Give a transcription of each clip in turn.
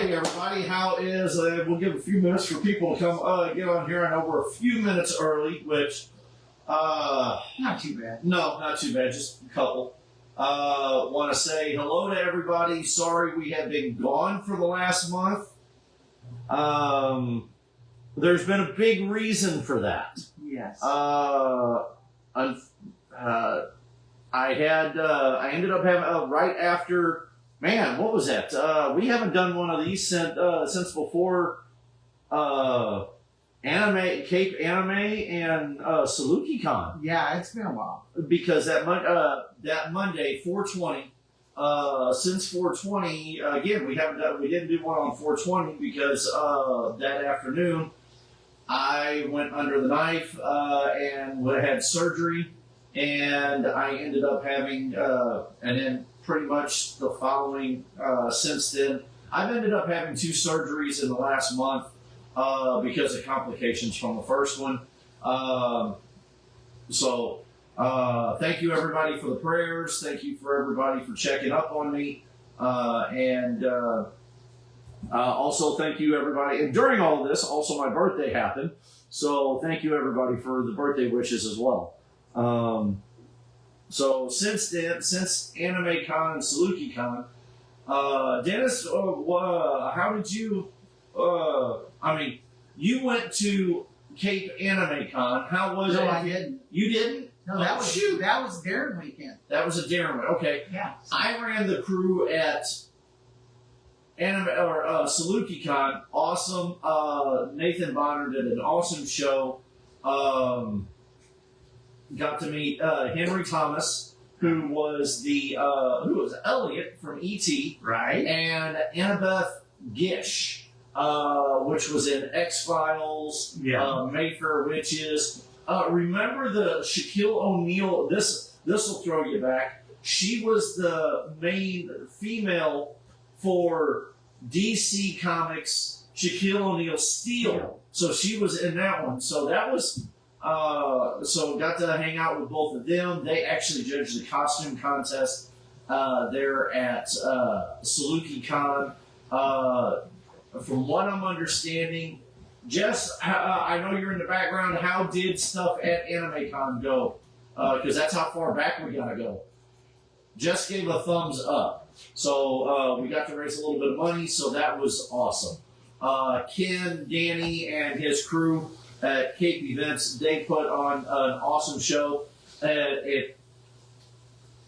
Hey everybody, how is, we'll give a few minutes for people to come get on here. I know we're a few minutes early, which, not too bad. No, not too bad, just a couple. Want to say hello to everybody. Sorry we have been gone for the last month. There's been a big reason for that. Yes. I ended up having, right after, man, what was that? We haven't done one of these since before Cape Anime and SalukiCon. Yeah, it's been a while. Because that Monday, 420, since 420, again, we didn't do one on 420 because that afternoon I went under the knife and had surgery, and I ended up having, and then pretty much the following, since then, I've ended up having 2 surgeries in the last month because of complications from the first one. Thank you everybody for the prayers. Thank you for everybody for checking up on me. Also thank you everybody. And during all of this, also my birthday happened. So thank you everybody for the birthday wishes as well. So since then, since AnimeCon and SalukiCon, Dennis, how did you, you went to Cape AnimeCon. How was it? No, I didn't. You didn't? No, that was Darren weekend. That was a Darren one. Okay. Yeah. I ran the crew at SalukiCon. Awesome. Nathan Bonner did an awesome show. Got to meet Henry Thomas, who was Elliot from E.T. Right. And Annabeth Gish, which was in X-Files, Mayfair Witches. Remember the Shaquille O'Neal? This will throw you back. She was the main female for DC Comics Shaquille O'Neal Steel. So she was in that one. So that was so got to hang out with both of them. They actually judged the costume contest there at SalukiCon. From what I'm understanding, Jess, I know you're in the background. How did stuff at AnimeCon go? Because that's how far back we gotta go. Jess gave a thumbs up. So we got to raise a little bit of money, so that was awesome. Ken, Danny, and his crew at Cape Events, they put on an awesome show. It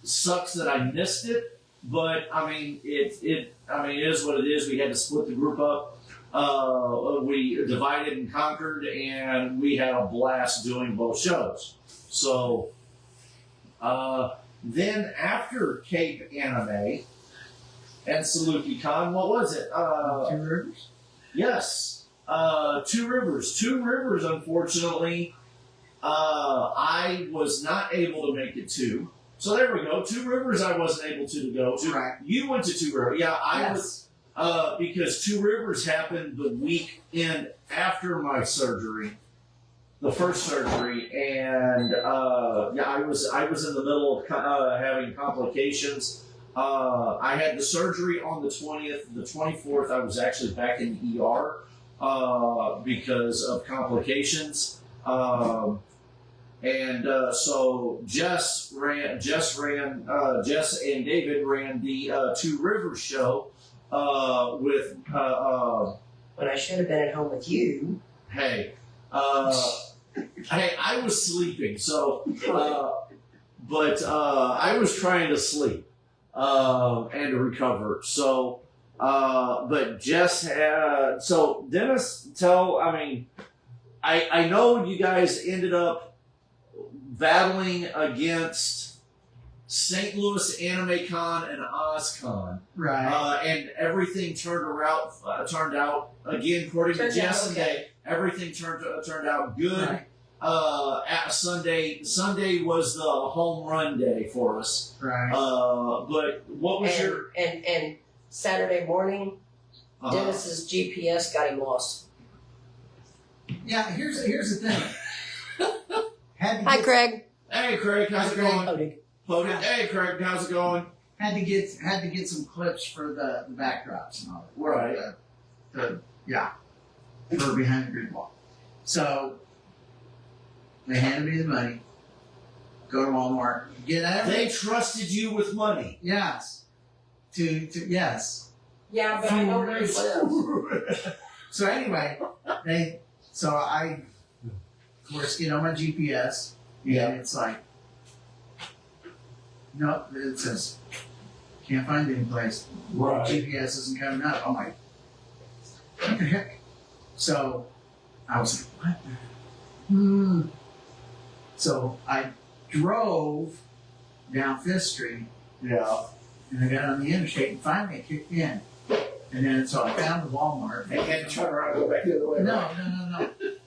sucks that I missed it, but it is what it is. We had to split the group up. We divided and conquered, and we had a blast doing both shows. So then after Cape Anime and SalukiCon, what was it? 2 Rivers? Yes. 2 Rivers. 2 Rivers, unfortunately, I was not able to make it to. So there we go. 2 Rivers I wasn't able to go to. Right. You went to 2 Rivers. Yeah, I was. Because 2 Rivers happened the weekend after my surgery, the first surgery, and I was in the middle of having complications. I had the surgery on the 20th. The 24th, I was actually back in the ER because of complications. So Jess and David ran the 2 Rivers show with. When I should have been at home with you. Hey, I was sleeping, so, but I was trying to sleep and to recover. So, but Jess had. So Dennis, I know you guys ended up battling against St. Louis AnimeCon and OzCon. Right. And everything turned out again, according to Jess and Dave, everything turned out good. Right. At Sunday was the home run day for us. Right. But what was your... And Saturday morning, Dennis's GPS got him lost. Yeah, here's the thing. Hi, Craig. Hey, Craig, how's it going? Poding. Hey, Craig, how's it going? had to get some clips for the backdrops and all that. Right. For behind the grid wall. So they handed me the money. Go to Walmart. Get everything. They trusted you with money. Yes. Yes. Yeah, but I know where he lives. So anyway, I of course get on my GPS and it's like, no, it says can't find any place. Right. GPS isn't coming up. I'm like, what the heck? So I was like, what? So I drove down Fifth Street. Yeah. And I got on the interstate and finally it kicked in. And then so I found the Walmart. And had to turn around and go back the other way. No.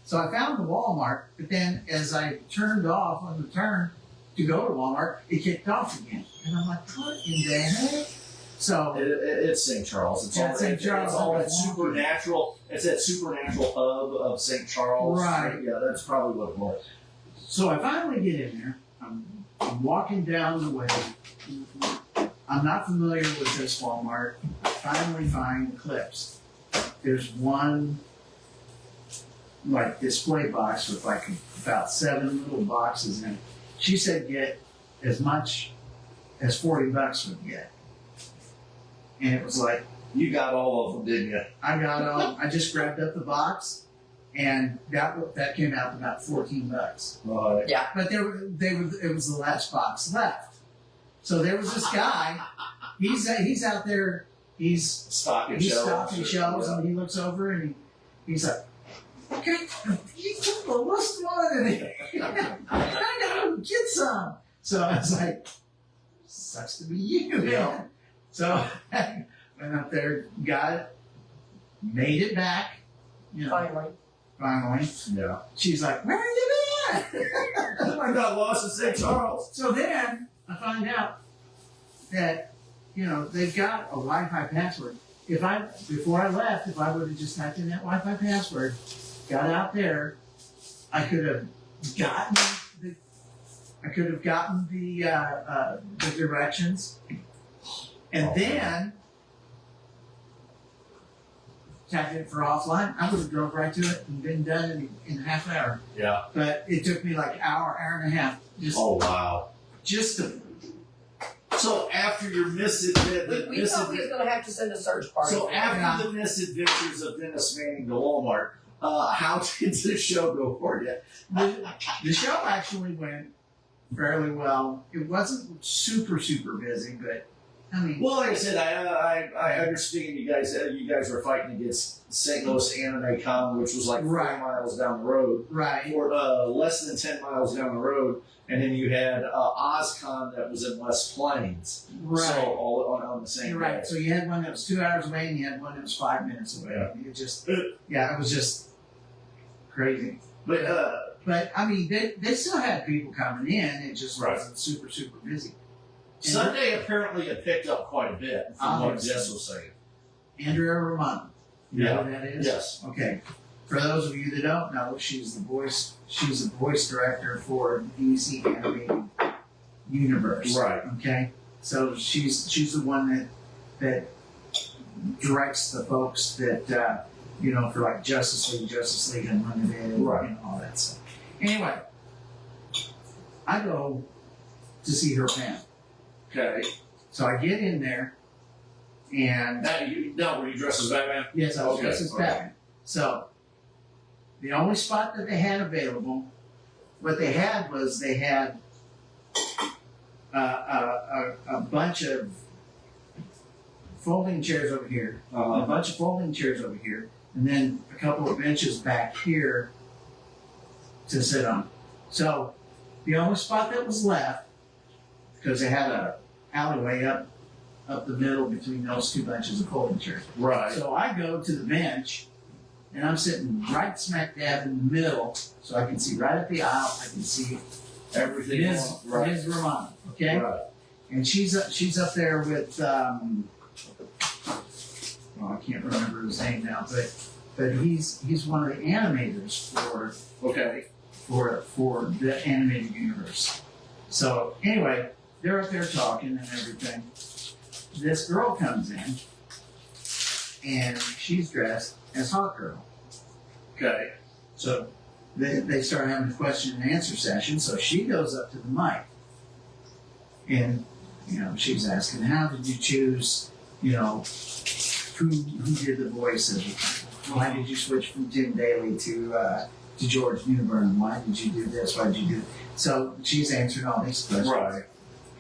So I found the Walmart, but then as I turned off on the turn to go to Walmart, it kicked off again. And I'm like, what in the heck? So It's St. Charles. It's Yeah, all St. Charles. It's all that supernatural. It's that supernatural hub of St. Charles. Right. Yeah, that's probably what it was. So I finally get in there. I'm walking down the way. I'm not familiar with this Walmart. I finally find clips. There's one like display box with like about 7 little boxes in it. She said get as much as $40 would get. And it was like, You got all of them, didn't you? I just grabbed up the box and that came out to about $14. Right. But it was the last box left. So there was this guy. He's out there. He's Stocking stocking shelves, Yeah. and he looks over and he's like, "Okay, you took the worst one, and I gotta get some." So I was like, "Sucks to be you, man." Yeah. So I went up there, got it, made it back. Finally. Yeah. She's like, "Where are you been?" I got lost in St. Charles. So then I find out that, they've got a Wi-Fi password. Before I left, if I would have just typed in that Wi-Fi password, got out there, I could have gotten the directions, and then tapped it for offline. I would have drove right to it and been done in half an hour. Yeah. But it took me like hour and a half Oh wow. just to. So after your We thought we was going to have to send a search party. So after the misadventures of Dennis Manning to Walmart, how did the show go for you? The show actually went fairly well. It wasn't super busy, but I mean. Well, like I said, I understand you guys were fighting against St. Louis Anime Con, which was like 4 Right. miles down the road, Right. or less than 10 miles down the road, and then you had OzCon that was in West Plains. Right. So all on the same You're day. right. So you had one that was 2 hours away, and you had one that was 5 minutes away. Yeah. It was just crazy. But But I mean, they still had people coming in. It just Right. wasn't super busy. Sunday apparently it picked up quite a bit from what Jess was saying. Andrea Romano. You know Yeah. who that is? Yes. Okay. For those of you that don't know, she's the voice director for the DC animated universe. Right. Okay. So she's the one that directs the folks that for like Justice League Unlimited, Right. and all that stuff. Anyway, I go to see her panel. Okay. So I get in there, and Were you dressed as Batman? yes, I was Okay, dressed as okay. Batman. So the only spot that they had available, what they had was a bunch of folding chairs over here, a bunch of folding chairs over here, and then a couple of benches back here to sit on. So the only spot that was left, because they had a alleyway up the middle between those two bunches of folding chairs. Right. So I go to the bench, and I'm sitting right smack dab in the middle, so I can see right up the aisle. I can see Everything. Ms. Romano, okay? Right. And she's up there with I can't remember his name now, but he's one of the animators for the animated universe. So anyway, they're up there talking and everything, this girl comes in, and she's dressed as Hawkgirl. Okay. So they start having a question and answer session. So she goes up to the mic, and she's asking, "How did you choose? Who did the voices? Why did you switch from Tim Daly to George Newbern? Why did you do this? Why did you do?" So she's answering all these questions, Right.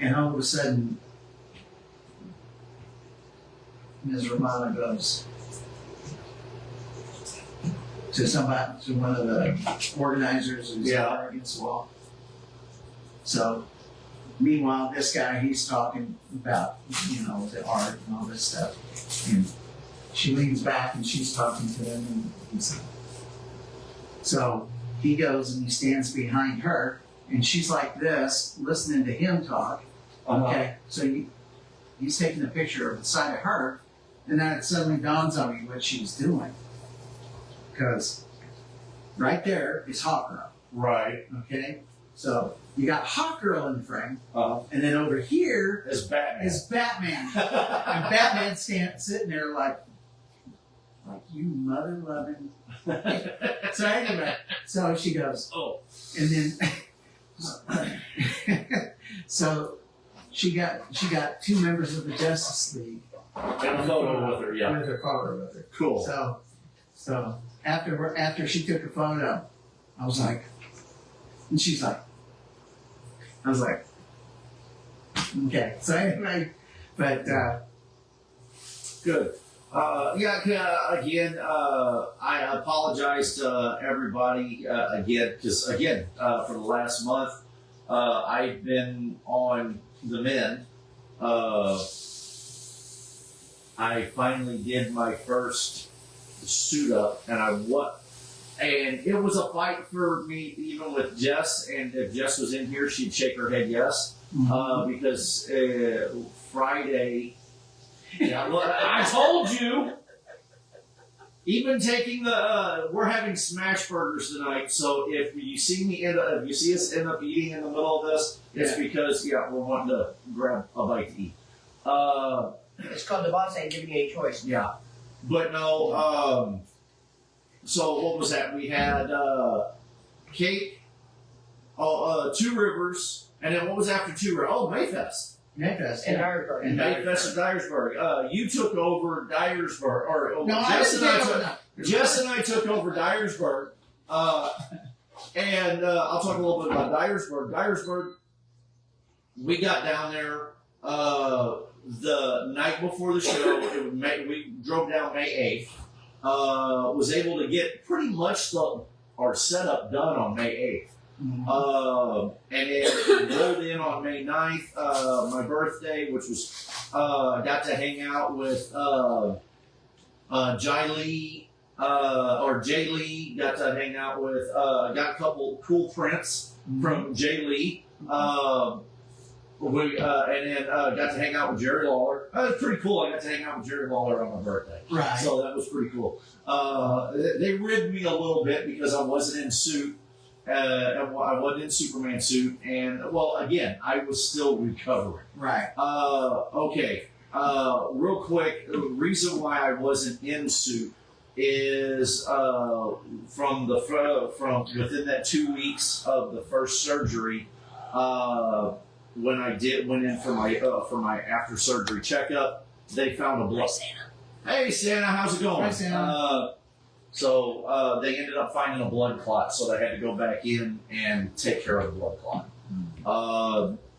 and all of a sudden, Ms. Romano goes to one of the organizers who's against the wall. So, meanwhile, this guy, he's talking about, the art and all this stuff. And she leans back and she's talking to him. So he goes and he stands behind her, and she's like this, listening to him talk. Okay, so he's taking a picture of the side of her, and then it suddenly dawns on me what she's doing. Because right there is Hawkgirl. Right. Okay? So you got Hawkgirl in the frame, and then over here As Batman. is Batman. And Batman's sitting there like you mother loving. So anyway, so she goes, Oh. and then so she got two members of the Justice League. And a photo with her, yeah. With her photo with her. Cool. So after she took a photo, I was like, and she's like, I was like, okay. So anyway, but Good. Again, I apologize to everybody again, because again, for the last month, I've been on the mend. I finally did my first suit up, and it was a fight for me, even with Jess. And if Jess was in here, she'd shake her head yes, because Friday. Yeah, well, I told you. Even taking we're having smash burgers tonight. So if you see us end up eating in the middle of this, it's because we're wanting to grab a bite to eat. It's called the boss ain't giving you any choice. Yeah, but no. So what was that? We had cake, Two Rivers, and then what was after Two Rivers? Oh, Mayfest. Mayfest And Dyersburg. And Mayfest in Dyersburg. You took over Dyersburg, Jess and I took over Dyersburg, and I'll talk a little bit about Dyersburg. Dyersburg, we got down there the night before the show. We drove down May 8th. Was able to get pretty much our setup done on May 8th. And then rolled in on May 9th, my birthday, which was, got to hang out with Jai Lee, Jay Lee, got to hang out with, got a couple cool prints from Jay Lee. And then got to hang out with Jerry Lawler. It was pretty cool. I got to hang out with Jerry Lawler on my birthday. Right. So that was pretty cool. They ribbed me a little bit because I wasn't in suit. I wasn't in Superman suit, and again, I was still recovering. Right. Okay. Real quick, the reason why I wasn't in suit is from within that 2 weeks of the first surgery. When I went in for my after surgery checkup, they found a blood. Hey Santa, how's it going? Hi Santa. So they ended up finding a blood clot, so they had to go back in and take care of the blood clot.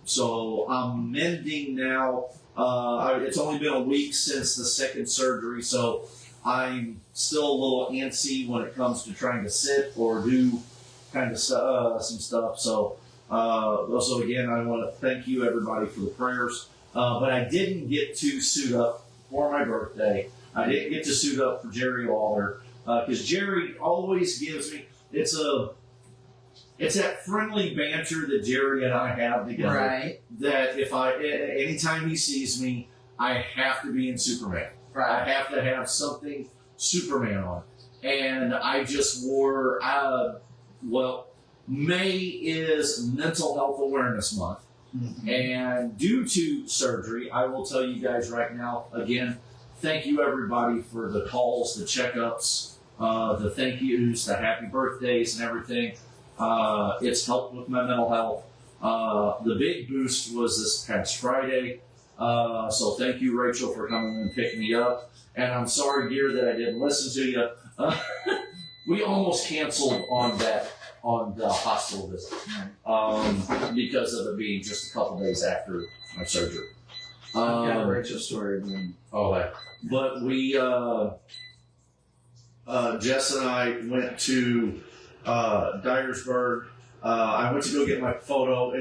So I'm mending now. It's only been a week since the second surgery, so I'm still a little antsy when it comes to trying to sit or do kind of some stuff. So also again, I want to thank you everybody for the prayers. But I didn't get to suit up for my birthday. I didn't get to suit up for Jerry Lawler. Because Jerry always gives me, it's that friendly banter that Jerry and I have together. Right. That anytime he sees me, I have to be in Superman. Right. I have to have something Superman on. And I just wore, May is Mental Health Awareness Month. And due to surgery, I will tell you guys right now, again, thank you everybody for the calls, the checkups, the thank yous, the happy birthdays and everything. It's helped with my mental health. The big boost was this past Friday. So thank you, Rachel, for coming and picking me up. And I'm sorry, dear, that I didn't listen to you. We almost canceled on the hospital visit because of it being just a couple days after my surgery. Got a Rachel story. But we, Jess and I went to Dyersburg. I went to go get my photo.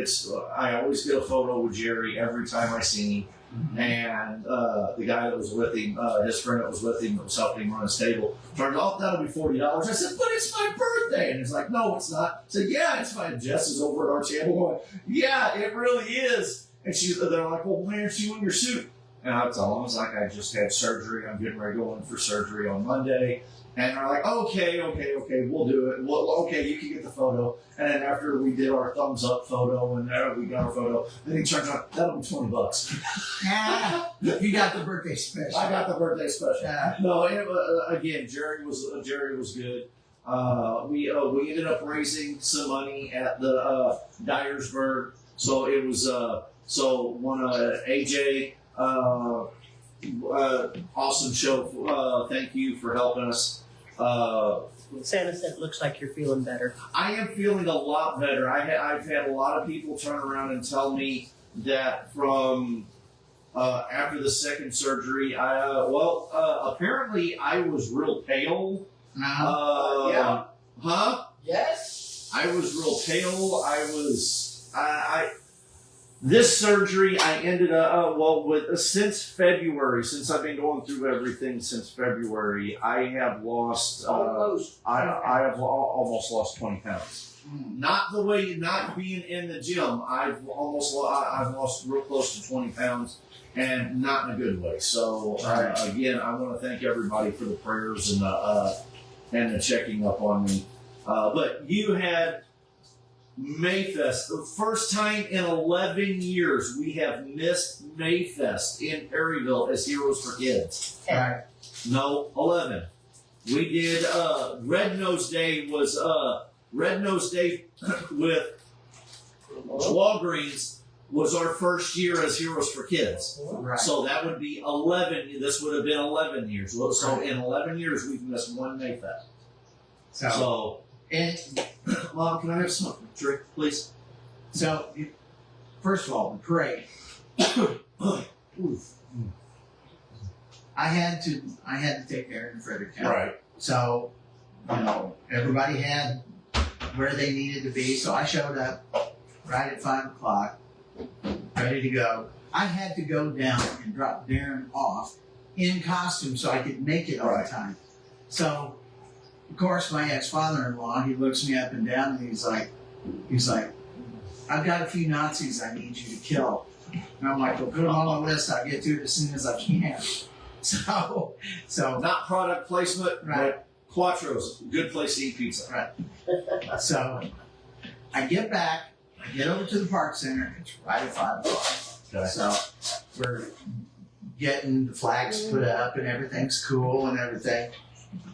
I always get a photo with Jerry every time I see him. And the guy that was with him, his friend that was with him, that was helping him run his table, turned off, that'll be $40. I said, but it's my birthday. And he's like, no, it's not. I said, yeah, it's fine. Jess is over at our table going, yeah, it really is. And they're like, well, why aren't you in your suit? And I tell them, I was like, I just had surgery. I'm getting ready to go in for surgery on Monday. And they're like, okay, we'll do it. Well, okay, you can get the photo. And then after we did our thumbs up photo and we got our photo, then he turns out, that'll be $20. You got the birthday special. I got the birthday special. Yeah. No, again, Jerry was good. We ended up raising some money at the Dyersburg. So it was one AJ. Awesome show. Thank you for helping us. Santa said it looks like you're feeling better. I am feeling a lot better. I've had a lot of people turn around and tell me that from after the second surgery, apparently I was real pale. Yeah. Huh? Yes. I was real pale. This surgery, I ended up, since February, since I've been going through everything since February, I have lost, I have almost lost 20 pounds. Not being in the gym, I've lost real close to 20 pounds, and not in a good way. So, again, I want to thank everybody for the prayers and the checking up on me. But you had Mayfest, the first time in 11 years we have missed Mayfest in Perryville as Heroes for Kids. Right. No, 11. We did, Red Nose Day was, Red Nose Day with Walgreens was our first year as Heroes for Kids. Right. So that would be 11, this would have been 11 years. So in 11 years we've missed one Mayfest. So Mom, can I have some drink, please? So, first of all, the parade. I had to take Aaron and Frederick out. Right. So, everybody had where they needed to be. So I showed up right at 5 o'clock, ready to go. I had to go down and drop Darren off in costume so I could make it on time. So, of course, my ex-father-in-law, he looks me up and down and he's like, I've got a few Nazis I need you to kill. And I'm like, well, put them on the list. I'll get to it as soon as I can. So not product placement, right. But Quattro's, good place to eat pizza. Right. So I get back, I get over to the park center. It's right at 5 o'clock. Okay. So we're getting the flags put up and everything's cool and everything.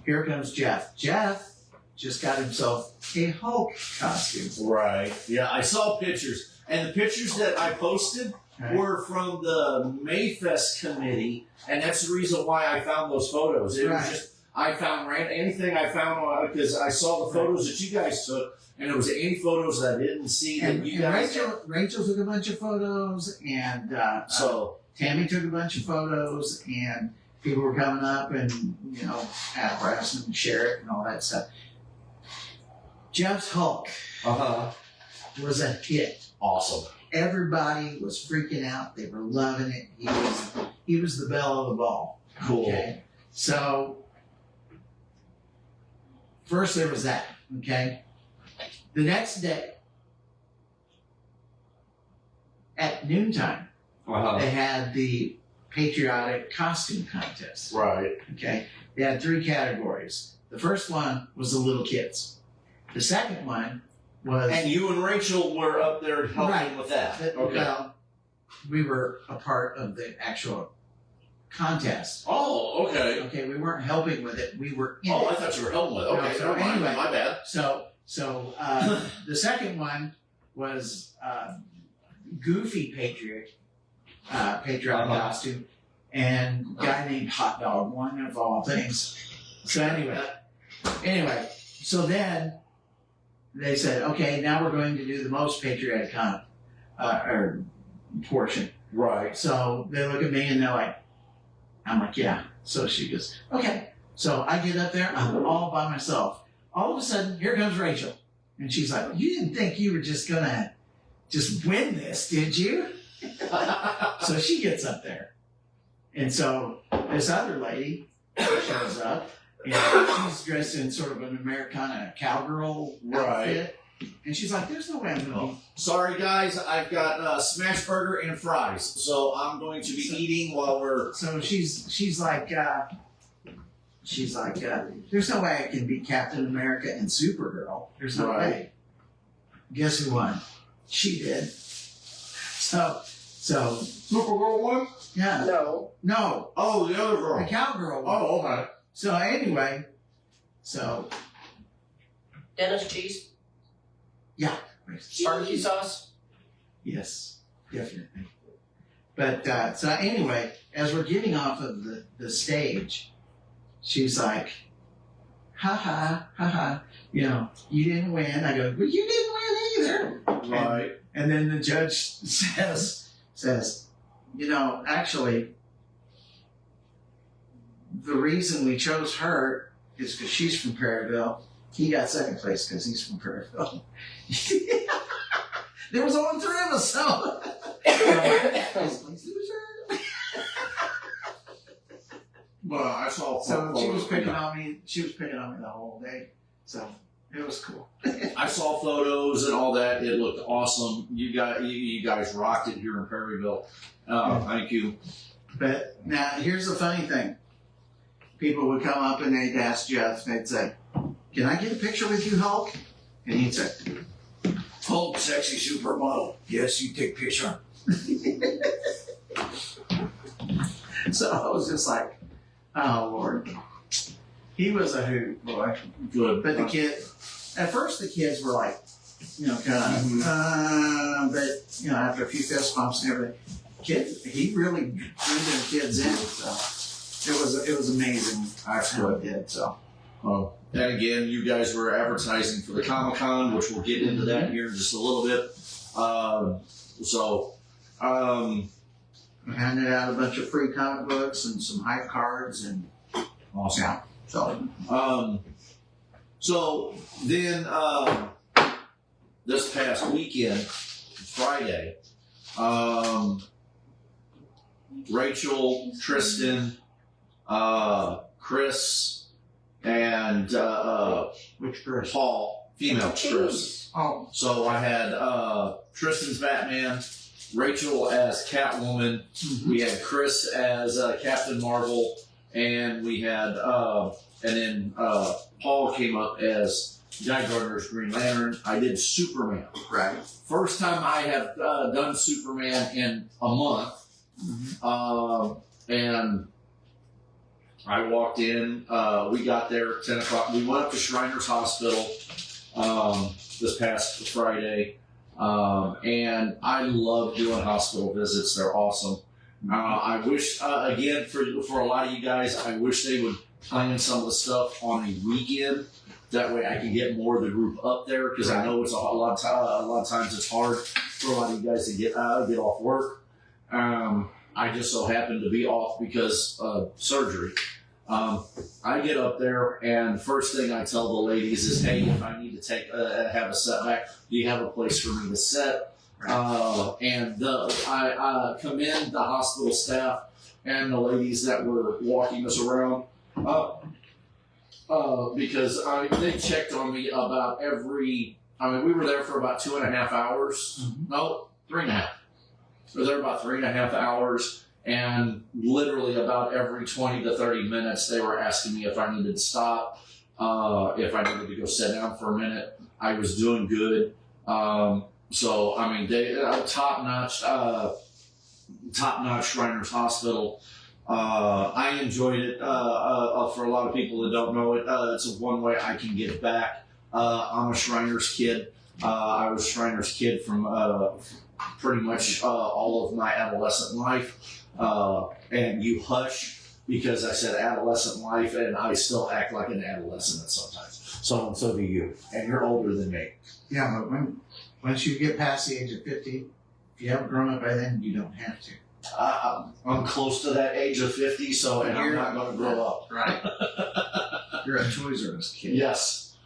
Here comes Jeff. Jeff just got himself a Hulk costume. Right. Yeah, I saw pictures. And the pictures that I posted were from the Mayfest committee, and that's the reason why I found those photos. It was just, I found anything I found, because I saw the photos that you guys took, and there was any photos that I didn't see that you guys Rachel took a bunch of photos, and Tammy took a bunch of photos, and people were coming up and, at press and share it and all that stuff. Jeff's Hulk was a hit. Awesome. Everybody was freaking out. They were loving it. He was the belle of the ball. Cool. Okay? So, first there was that. Okay? The next day, at noontime, they had the patriotic costume contest. Right. Okay? They had 3 categories. The first one was the little kids. The second one was. And you and Rachel were up there helping Right. with that. Okay. Well, we were a part of the actual contest. Oh, okay. Okay, we weren't helping with it. We were in Oh, it. I thought you were helping with it. Okay, No, so never mind. anyway. My bad. So the second one was goofy patriotic costume, and guy named Hot Dog, one of all things. So anyway, so then they said, okay, now we're going to do the most patriotic or portion. Right. So they look at me and they're like, I'm like, yeah. So she goes, okay. So I get up there, I'm all by myself. All of a sudden, here comes Rachel. And she's like, you didn't think you were just gonna just win this, did you? So she gets up there. And so this other lady shows up, and she's dressed in sort of an Americana cowgirl outfit. And she's like, there's no way I'm going to be. Sorry, guys. I've got smash burger and fries. So I'm going to be eating while we're... So she's like, there's no way I can beat Captain America and Supergirl. There's no way. Guess who won? She did. So Supergirl won? yeah. No. Oh, the other girl. The cowgirl won. Oh, okay. So anyway, Dennis cheese, yeah. barbecue sauce. Yes, definitely. But so anyway, as we're getting off of the stage, she's like, ha ha, you know, you didn't win. I go, well, you didn't win either. Right. And then the judge says, you know, actually, the reason we chose her is because she's from Perryville. He got second place because he's from Perryville. There was only three of us, so. Well, I saw... So she was picking on me. She was picking on me the whole day. So it was cool. I saw photos and all that. It looked awesome. You guys rocked it here in Perryville. Thank you. But now here's the funny thing. People would come up and they'd ask Jeff, they'd say, can I get a picture with you, Hulk? And he'd say, Hulk, sexy supermodel. Yes, you take picture. So I was just like, oh, Lord. He was a hoot, boy. Good. But at first the kids were like, you know, kind of, but, you know, after a few fist bumps and everything, he really drew them kids in, so it was amazing. That's how good. he did, so. And again, you guys were advertising for the Comic-Con, which we'll get into that here in just a little bit. We handed out a bunch of free comic books and some hype cards and Awesome. yeah. So then this past weekend, Friday, Rachel, Tristan, Chris, and Which Chris? Paul, female Chris. Cheese. Oh, So I had Tristan's Batman, Rachel as Catwoman, we had Chris as Captain Marvel, and we had and then Paul came up as Guy Gardner's Green Lantern. I did Superman. right. First time I have done Superman in a month. And I walked in, we got there at 10 o'clock. We went up to Shriners Hospital this past Friday. And I love doing hospital visits. They're awesome. I wish, again, for a lot of you guys, I wish they would plan some of the stuff on a weekend. That way I can get more of the group up there, because I know it's a lot of times it's hard for a lot of you guys to get off work. I just so happen to be off because of surgery. I get up there, and first thing I tell the ladies is, hey, if I need to have a setback, do you have a place for me to set? And I commend the hospital staff and the ladies that were walking us around, because they checked on me about we were there for about 2.5 hours. No, 3.5. We were there about 3.5 hours, and literally about every 20 to 30 minutes, they were asking me if I needed to stop, if I needed to go sit down for a minute. I was doing good. So I mean, they top notch Shriners Hospital. I enjoyed it. For a lot of people that don't know it, it's one way I can give back. I'm a Shriners kid. I was a Shriners kid from pretty much all of my adolescent life. And you hush because I said adolescent life, and I still act like an adolescent sometimes. So do you. And you're older than me. Yeah, but once you get past the age of 50, if you haven't grown up by then, you don't have to. I'm close to that age of 50, and I'm not going to grow up. Right. You're a Toys R Us kid. Yes.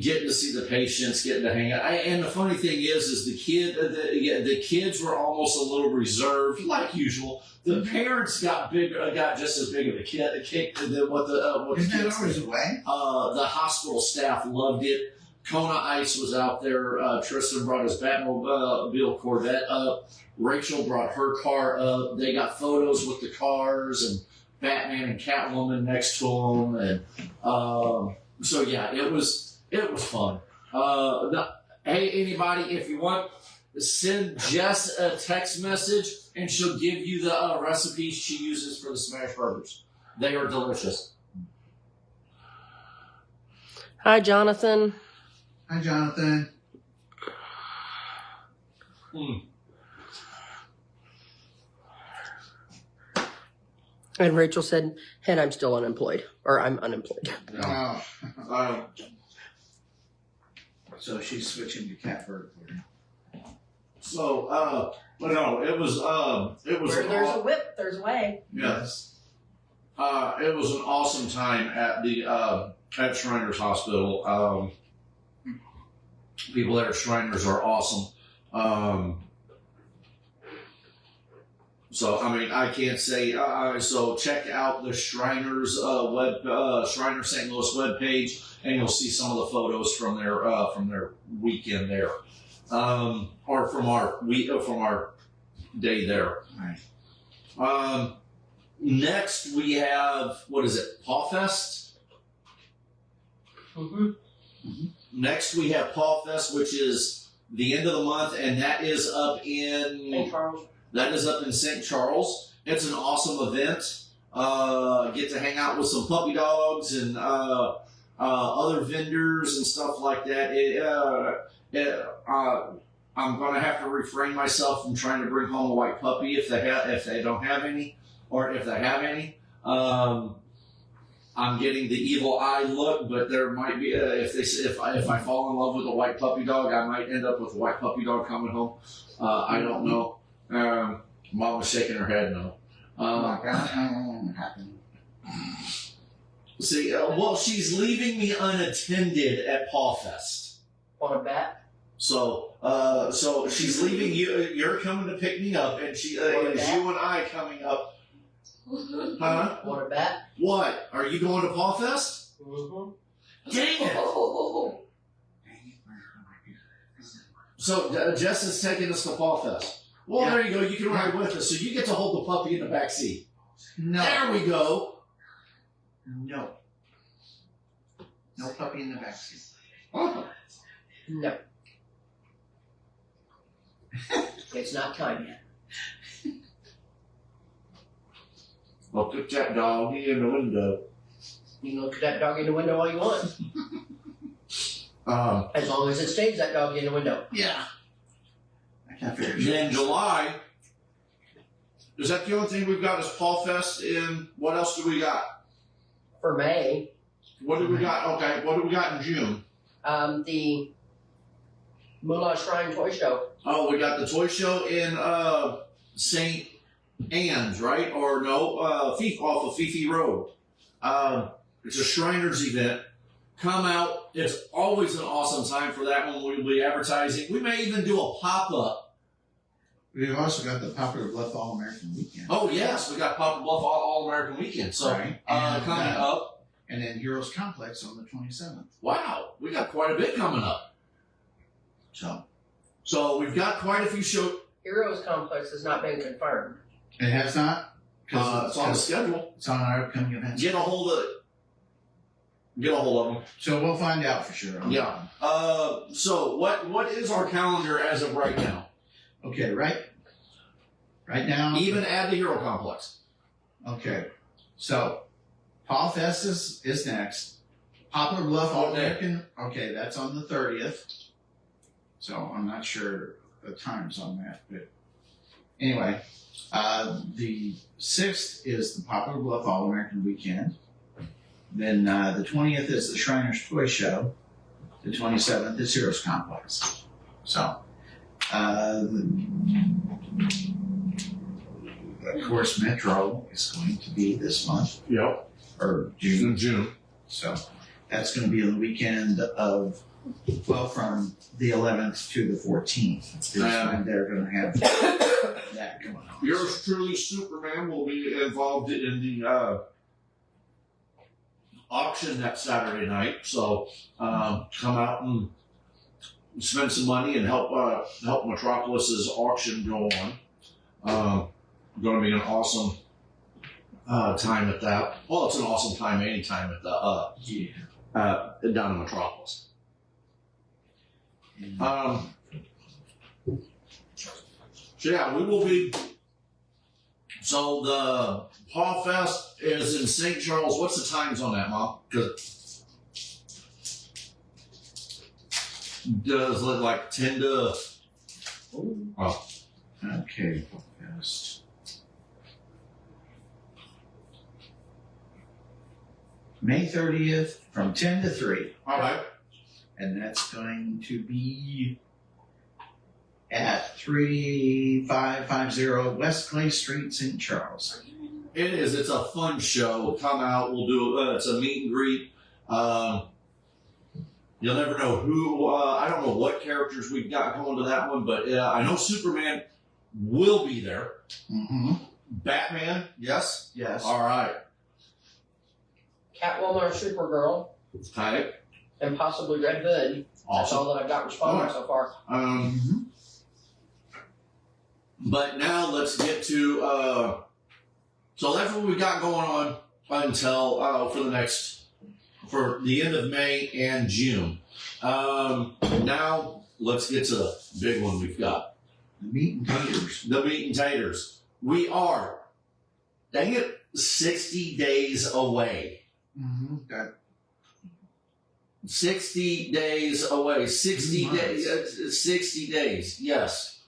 Getting to see the patients, getting to hang out. And the funny thing is the kids were almost a little reserved, like usual. The parents got just as big of a kick than what the Isn't that kids always did. the way? The hospital staff loved it. Kona Ice was out there. Tristan brought his Batmobile Corvette up. Rachel brought her car up. They got photos with the cars and Batman and Catwoman next to them. And it was fun. Hey, anybody, if you want, send Jess a text message and she'll give you the recipes she uses for the smash burgers. They are delicious. Hi, Jonathan. Hi, Jonathan. And Rachel said, "And I'm still unemployed, or I'm unemployed." No. So she's switching to cat burglar. But no, it was Where there's a whip, there's a way. Yes. It was an awesome time at the at Shriners Hospital. People there at Shriners are awesome. I can't say. So check out the Shriners Shriners St. Louis webpage, and you'll see some of the photos from their weekend there, or from our day there. Right. Next we have, what is it? Pawfest. Mm-hmm. Next we have Pawfest, which is the end of the month, and that is up in St. Charles. That is up in St. Charles. It's an awesome event. Get to hang out with some puppy dogs and other vendors and stuff like that. I'm going to have to refrain myself from trying to bring home a white puppy if they don't have any, or if they have any. I'm getting the evil eye look, but there might be if I fall in love with a white puppy dog, I might end up with a white puppy dog coming home. I don't know. Mom was shaking her head no. She's leaving me unattended at Pawfest. Want a bat? So she's leaving you. You're coming to pick me up, and it's you and I coming up. Huh? Want a bat? What? Are you going to Pawfest? Mm-hmm. Dang it! So Jess is taking us to Pawfest. Well, Yeah. There you go. You can ride with us, so you get to hold the puppy in the back seat. No. There we go. No. No puppy in the backseat. Oh. No. It's not time yet. Look at that dog in the window. You can look at that dog in the window all you want. As long as it stays that dog in the window. Yeah. I can't figure it In July, is that the only thing we've got is Pawfest? And what else do we got? For May, What do we got? Okay, what do we got in June? the Moolah Shrine Toy Show. Oh, we got the toy show in St. Anne's, right? Or no, off of Fifi Road. It's a Shriners event. Come out. It's always an awesome time for that one. We'll be advertising. We may even do a pop-up. We've also got the Popular Bluff All American Weekend. Oh, yes. We got Pop Bluff All-American Weekend. So, Right. coming up. And then Heroes Complex on the 27th. Wow. We got quite a bit coming up. So we've got quite a few shows. Heroes Complex has not been confirmed. It has not? It's on the schedule. It's on our upcoming events. Get a hold of Get a hold of them. So we'll find out for sure. Yeah. So what is our calendar as of right now? Okay, right now. Even add the Hero Complex. Okay, so Pawfest is next. Poplar Bluff All American. Okay, that's on the 30th. So I'm not sure the times on that, but anyway, the 6th is the Poplar Bluff All American Weekend. Then the 20th is the Shriners Toy Show. The 27th is Heroes Complex. So, of course, Metro is going to be this month. Yep. Or June. June. So that's going to be on the weekend of, well, from the 11th to the 14th. Is when they're going to have that going on. Yours truly, Superman, will be involved in the auction that Saturday night. So come out and spend some money and help Metropolis's auction go on. Going to be an awesome time at that. Well, it's an awesome time anytime at the down in Metropolis. So yeah, we will be. So the Pawfest is in St. Charles. What's the times on that, Mom? Does it look like 10 to? Oh, okay, Pawfest. May 30th from 10 to 3. all right. And that's going to be at 3550 West Clay Street, St. Charles. It is. It's a fun show. Come out. We'll do. It's a meet and greet. You'll never know who. I don't know what characters we've got going to that one, but I know Superman will be there. Mm-hmm. Batman, yes. Yes. All right. Catwoman or Supergirl, Okay. and possibly Red Hood. That's Awesome. all that I've got responding so far. But now let's get to. So that's what we got going on until for the end of May and June. Now let's get to the big one we've got. The meat and taters. The meat and taters. We are, dang it, 60 days away. Mm-hmm. That 60 days away. 60 days. 60 days. Yes.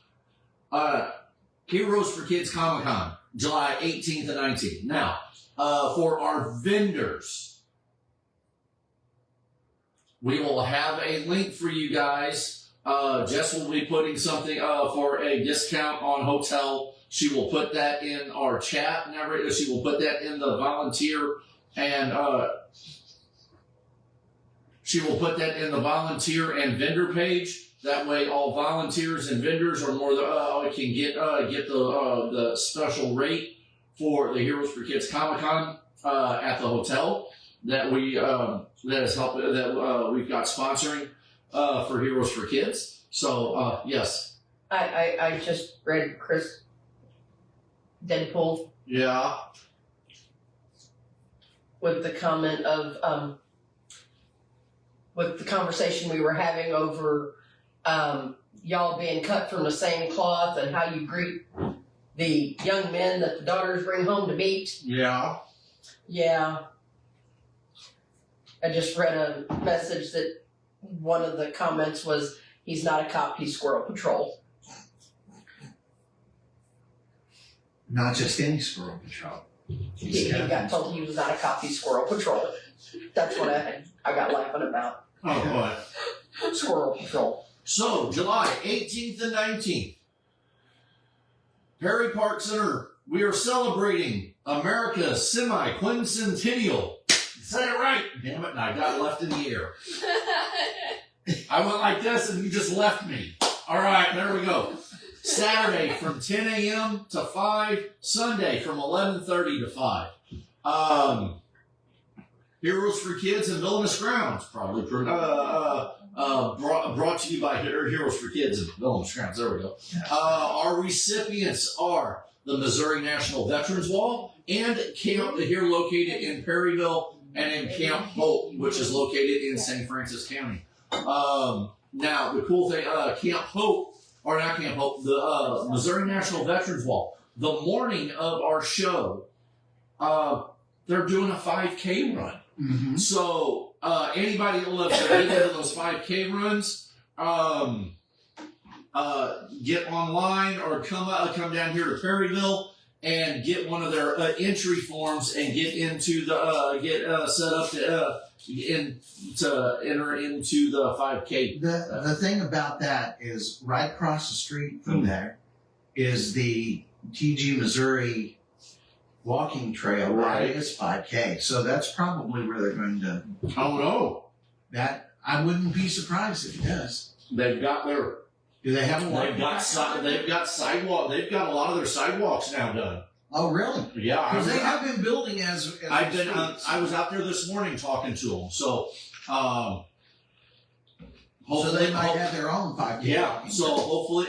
Heroes for Kids Comic-Con, July 18th and 19th. Now, for our vendors, we will have a link for you guys. Jess will be putting something for a discount on hotel. She will put that in our chat and everything. She will put that in the volunteer and she will put that in the volunteer and vendor page. That way, all volunteers and vendors are can get the special rate for the Heroes for Kids Comic-Con at the hotel that we've got sponsoring for Heroes for Kids. So yes, I just read Chris Deadpool yeah, with the comment of with the conversation we were having over y'all being cut from the same cloth and how you greet the young men that the daughters bring home to meet. yeah. Yeah. I just read a message that one of the comments was, he's not a cop, he's Squirrel Patrol. not just any Squirrel Patrol. He got told he was not a cop, he's Squirrel Patrol. That's what I got laughing about. Oh boy. Squirrel Patrol. So, July 18th and 19th, Perry Park Center, we are celebrating America's semi-quincentennial. Say it right, damn it, and I got left in the air. I went like this and you just left me. All right, there we go. Saturday from 10 a.m. to 5, Sunday from 11:30 to 5. Heroes for Kids and Villainous Grounds, probably brought to you by Heroes for Kids and Villainous Grounds. There we go. Our recipients are the Missouri National Veterans Wall and Camp here located in Perryville and then Camp Hope, which is located in St. Francis County. Now, the cool thing, Camp Hope, or not Camp Hope, the Missouri National Veterans Wall, the morning of our show, they're doing a 5K run. Mm-hmm. So, anybody that loves to get into those 5K runs, get online or come down here to Perryville and get one of their entry forms and get into the set up to enter into the 5K. The thing about that is right across the street from there is the TG Missouri walking trail. Right. That is 5K. So that's probably where they're going to. Oh no! That I wouldn't be surprised if it does. They've got their. Do they have a walking They've got sidewalk. They've got a lot of their sidewalks now done. Oh, really? Yeah, Because they have been building as I've been. I was out there this morning talking to them. So, so they might have their own 5K. yeah. walking So trail. hopefully,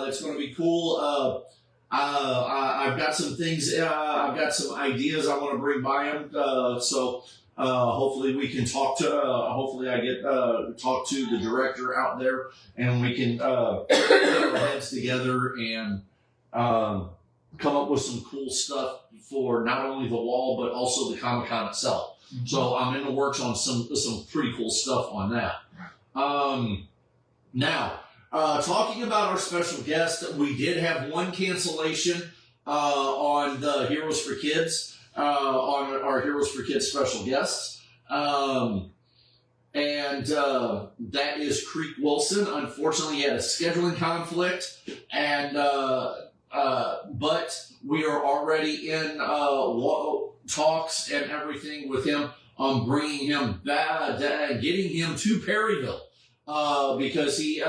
that's going to be cool. I've got some things. I've got some ideas I want to bring by them. So hopefully we can talk to. Hopefully I get talk to the director out there, and we can put our heads together and come up with some cool stuff for not only the wall but also the Comic-Con itself. Mm-hmm. So I'm in the works on some pretty cool stuff on that. Now, talking about our special guest, we did have one cancellation on the Heroes for Kids, on our Heroes for Kids special guests. And that is Creek Wilson. Unfortunately, he had a scheduling conflict, and but we are already in talks and everything with him on bringing him back, getting him to Perryville. Because he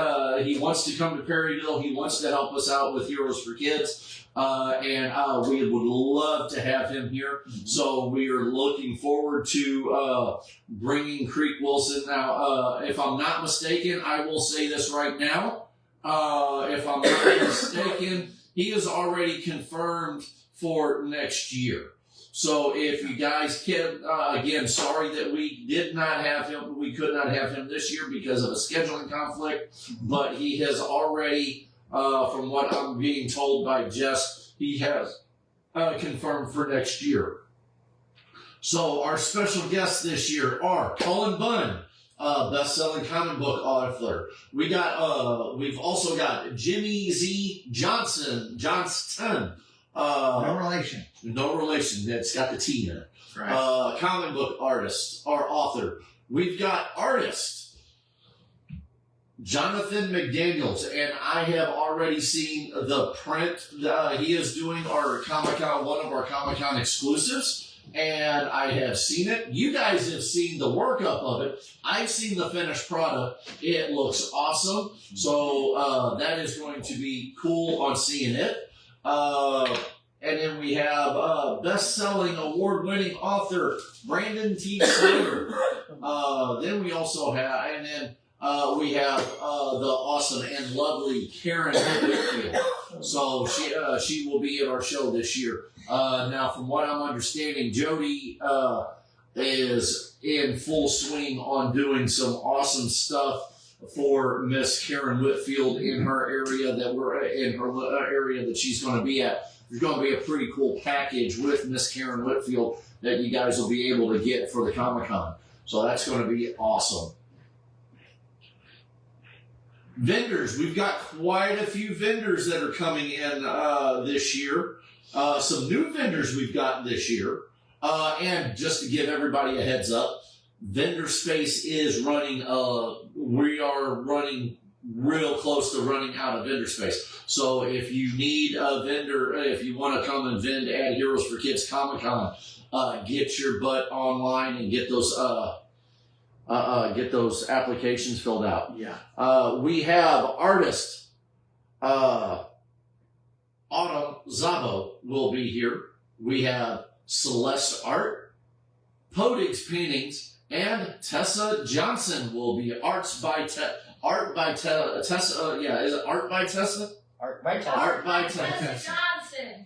wants to come to Perryville. He wants to help us out with Heroes for Kids. And we would love to have him here. So we are looking forward to bringing Creek Wilson. Now, if I'm not mistaken, I will say this right now. If I'm not mistaken, he is already confirmed for next year. So if you guys can, again, sorry that we did not have him, we could not have him this year because of a scheduling conflict, but he has already, from what I'm being told by Jess, he has confirmed for next year. So our special guests this year are Colin Bunn, best-selling comic book author. We've also got Jimmy Z. Johnston. No relation. No relation. It's got the T in it. Right. Comic book artist or author. We've got artist Jonathan McDaniels, and I have already seen the print. He is doing our Comic-Con, one of our Comic-Con exclusives, and I have seen it. You guys have seen the workup of it. I've seen the finished product. It looks awesome. So that is going to be cool on seeing it. And then we have best-selling, award-winning author Brandon T. Snyder. Then we also have, we have the awesome and lovely Karen Whitfield. So she will be at our show this year. Now, from what I'm understanding, Jody is in full swing on doing some awesome stuff for Miss Karen Whitfield in her area that we're in her area that she's going to be at. There's going to be a pretty cool package with Miss Karen Whitfield that you guys will be able to get for the Comic-Con. So that's going to be awesome. Vendors. We've got quite a few vendors that are coming in this year. Some new vendors we've gotten this year. And just to give everybody a heads up, vendor space is running, we are running real close to running out of vendor space. So if you need a vendor, if you want to come and vend at Heroes for Kids Comic-Con, get your butt online and get those applications filled out. Yeah. We have artist, Autumn Zabo will be here. We have Celeste Art, Podig's Paintings, and Tessa Johnson will be Tessa. Is it Art by Tessa? Art by Tessa. Art by Tessa Johnson.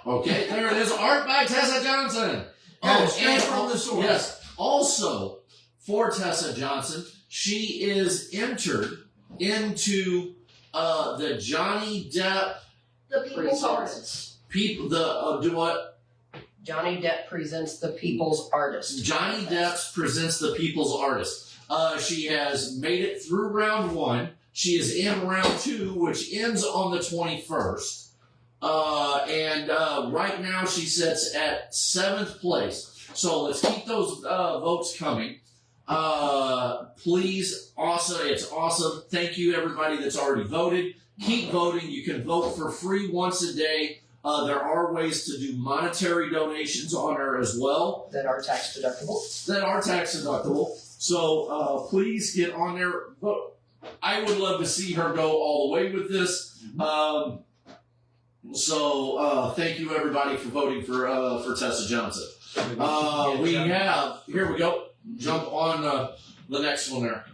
Okay, there it is. Art by Tessa Johnson. Got it straight from the source. Yes. Also, for Tessa Johnson, she is entered into the Johnny Depp The People's Artists. do what? Johnny Depp presents the People's Artist. Johnny Depp presents the People's Artist. She has made it through round 1. She is in round 2, which ends on the 21st. And right now she sits at 7th place. So let's keep those votes coming. Please, awesome. It's awesome. Thank you, everybody that's already voted. Keep voting. You can vote for free once a day. There are ways to do monetary donations on her as well. That are tax deductible. So please get on there. Vote. I would love to see her go all the way with this. So thank you, everybody, for voting for Tessa Johnson. Here we go. Jump on the next one there.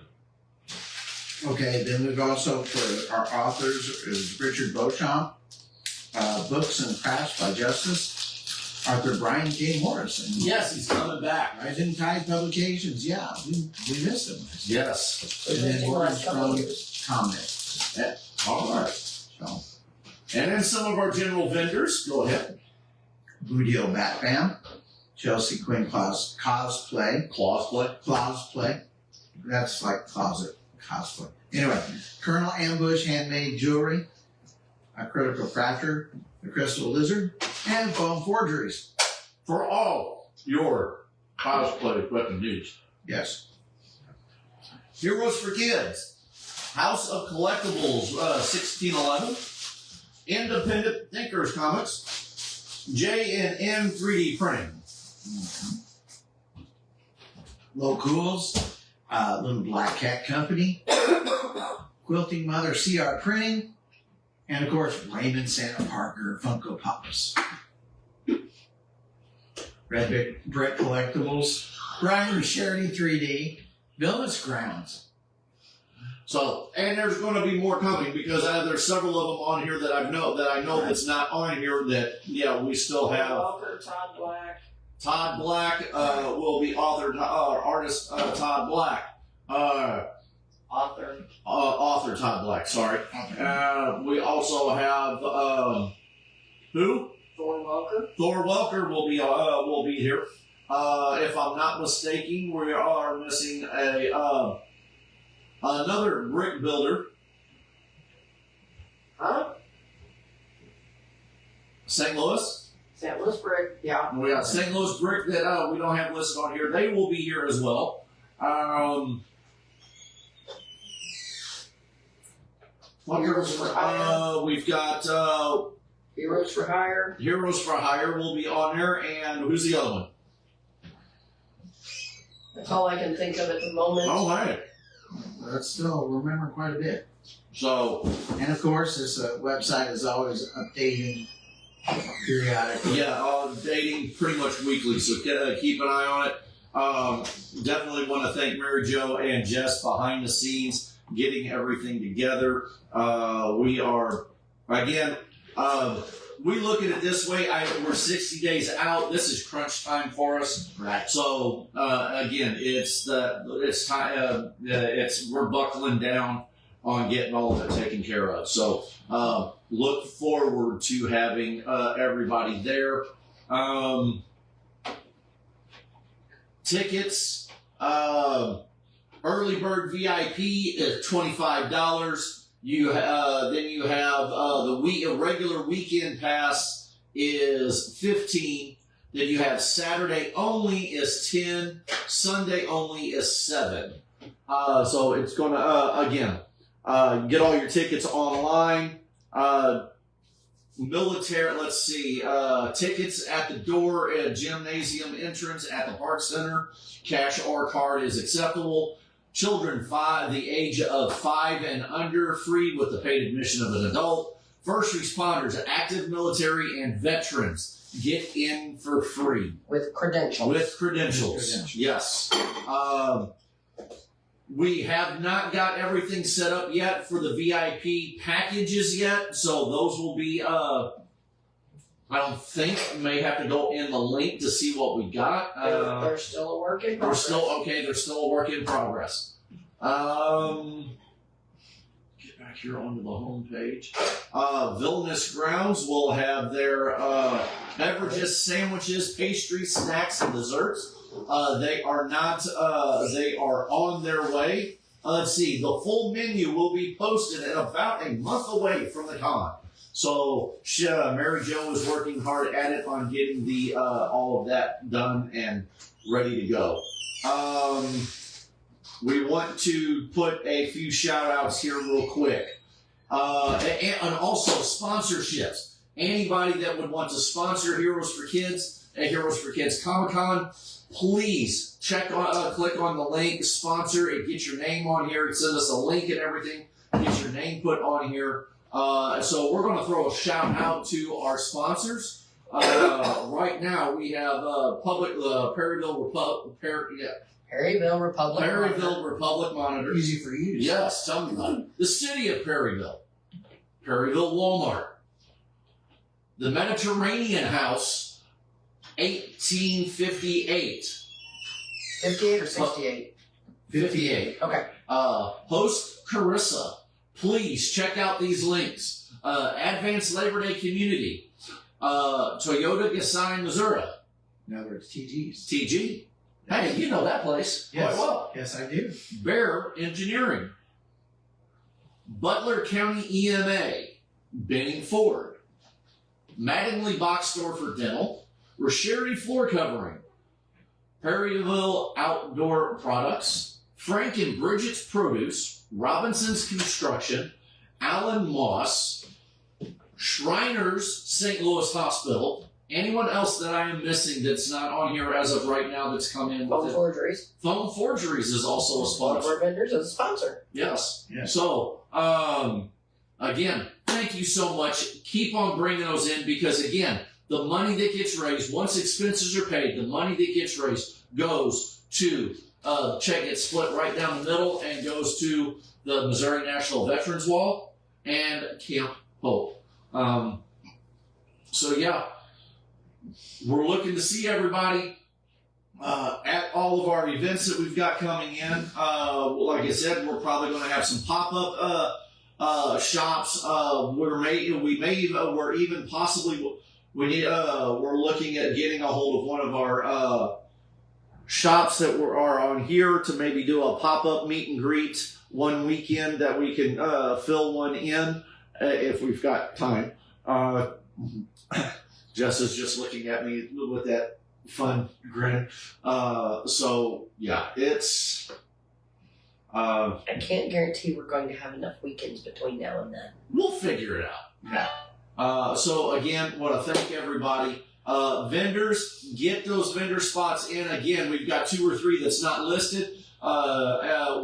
Okay, then we've also, for our authors, is Richard Beauchamp, Books and Crafts by Justice, Arthur Brian K. Morrison. Yes, he's coming back. Rising Tide Publications, yeah, we missed him. Yes. And then Morris from years. Comics. Yeah. All right. So, And then some of our general vendors. Go ahead. Budio Batman, Chelsea Quinn Cosplay. That's like closet cosplay. Anyway, Colonel Ambush Handmade Jewelry, A Critical Crafter, The Crystal Lizard, and Foam Forgeries. For all your cosplay equipment needs. Yes. Heroes for Kids. House of Collectibles, 1611. Independent Thinkers Comics. J&M 3D Printing. Locals, Little Black Cat Company, Quilting Mother CR Printing, and of course Raymond Santa Parker Funko Pops. Red Brick Collectibles, Brian Charity 3D, Villainous Grounds. So, and there's going to be more coming because there's several of them on here that I know that's not on here that, we still have. Walker, Todd Black. Todd Black will be artist Todd Black. Author. Author Todd Black, sorry. We also have, who? Thor Walker. Thor Welker will be here. If I'm not mistaken, we are missing another brick builder. Huh? St. Louis. St. Louis Brick. Yeah. We got St. Louis brick that we don't have listed on here. They will be here as well. Heroes for Hire. We've got Heroes for Hire. Heroes for Hire will be on there, and who's the other one? That's all I can think of at the moment. Oh, hey. That's still remember quite a bit. So, And of course, this website is always updating periodically. dating pretty much weekly, so keep an eye on it. Definitely want to thank Mary Jo and Jess behind the scenes, getting everything together. We are, again, we look at it this way. We're 60 days out. This is crunch time for us. Right. So again, it's time. We're buckling down on getting all of it taken care of. So look forward to having everybody there. Tickets. Early bird VIP is $25. Then you have the regular weekend pass is $15. Then you have Saturday only is $10. Sunday only is $7. So it's gonna again get all your tickets online. Military. Let's see. Tickets at the door at gymnasium entrance at the Park Center. Cash or card is acceptable. Children the age of 5 and under, free with the paid admission of an adult. First responders, active military, and veterans get in for free. With credentials. Yes. We have not got everything set up yet for the VIP packages yet, so those will be I don't think. May have to go in the link to see what we got. They're still a work in progress. They're still a work in progress. Get back here onto the home page. Villainous Grounds will have their beverages, sandwiches, pastries, snacks, and desserts. They are on their way. Let's see, the full menu will be posted at about a month away from the con. So Mary Jo is working hard at it on getting the all of that done and ready to go. We want to put a few shout outs here real quick. And also sponsorships. Anybody that would want to sponsor Heroes for Kids at Heroes for Kids Comic-Con, please click on the link, sponsor. It gets your name on here. It sends us a link and everything. Gets your name put on here. So we're going to throw a shout out to our sponsors. Right now we have Perryville Republic Monitor. Easy for use. Yes, tell me about it. The City of Perryville Walmart, the Mediterranean House, 1858. 58 or 68? 58. Okay. Host Carissa. Please check out these links. Advanced Labor Day Community. Toyota Gasai, Missouri. In other words, TGs. TG. Hey, you know that place Yes. quite well. Yes, I do. Bear Engineering. Butler County EMA. Benning Ford. Mattingly Box Store for Dental. Rascherity Floor Covering. Perryville Outdoor Products. Frank and Bridget's Produce. Robinson's Construction, Alan Moss, Shriners St. Louis Hospital. Anyone else that I am missing that's not on here as of right now that's come in with Phone it? Forgeries. Phone Forgeries is also a One of sponsor. our vendors is a sponsor. Yes. Yes. So, again, thank you so much. Keep on bringing those in because, again, the money that gets raised, once expenses are paid, the money that gets raised goes to check it split right down the middle and goes to the Missouri National Veterans Wall and Camp Hope. So yeah, we're looking to see everybody at all of our events that we've got coming in. Like I said, we're probably going to have some pop-up shops. We're looking at getting a hold of one of our shops that are on here to maybe do a pop-up meet and greet one weekend that we can fill one in if we've got time. Jess is just looking at me with that fun grin. So yeah, it's. I can't guarantee we're going to have enough weekends between now and then. We'll figure it out. Yeah. So again, want to thank everybody. Vendors, get those vendor spots in. Again, we've got 2 or 3 that's not listed.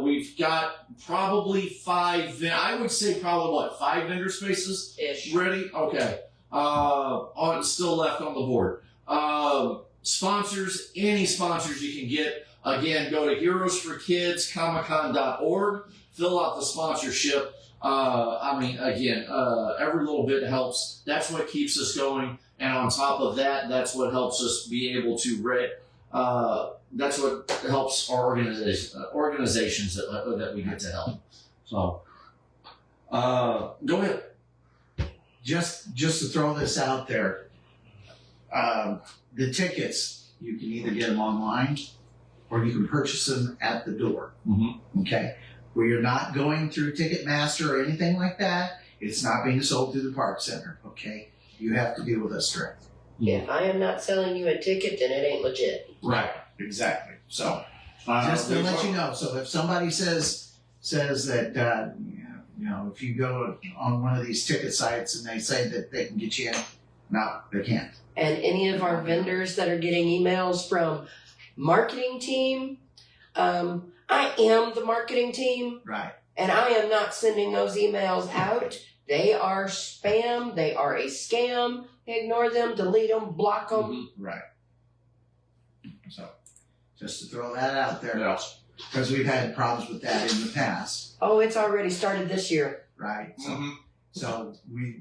We've got probably 5. I would say probably 5 vendor spaces Ish. ready. Okay. Still left on the board. Sponsors, any sponsors you can get. Again, go to heroesforkidscomiccon.org. Fill out the sponsorship. Every little bit helps. That's what keeps us going. And on top of that, that's what helps us be able to that's what helps our organizations that we get to help. So, go ahead. Just to throw this out there, the tickets, you can either get them online or you can purchase them at the door. Mm-hmm. Okay? Where you're not going through Ticketmaster or anything like that, it's not being sold through the park center. Okay? You have to deal with us direct. If I am not selling you a ticket, then it ain't legit. Right. Exactly. So, just to let you know. So if somebody says that, if you go on one of these ticket sites and they say that they can get you in, no, they can't. And any of our vendors that are getting emails from marketing team, I am the marketing team. Right. And I am not sending those emails out. They are spam. They are a scam. Ignore them, delete them, block them. Mm-hmm. Right. So, just to throw that out there. Yes. Because we've had problems with that in the past. Oh, it's already started this year. Right. So, Mm-hmm. so we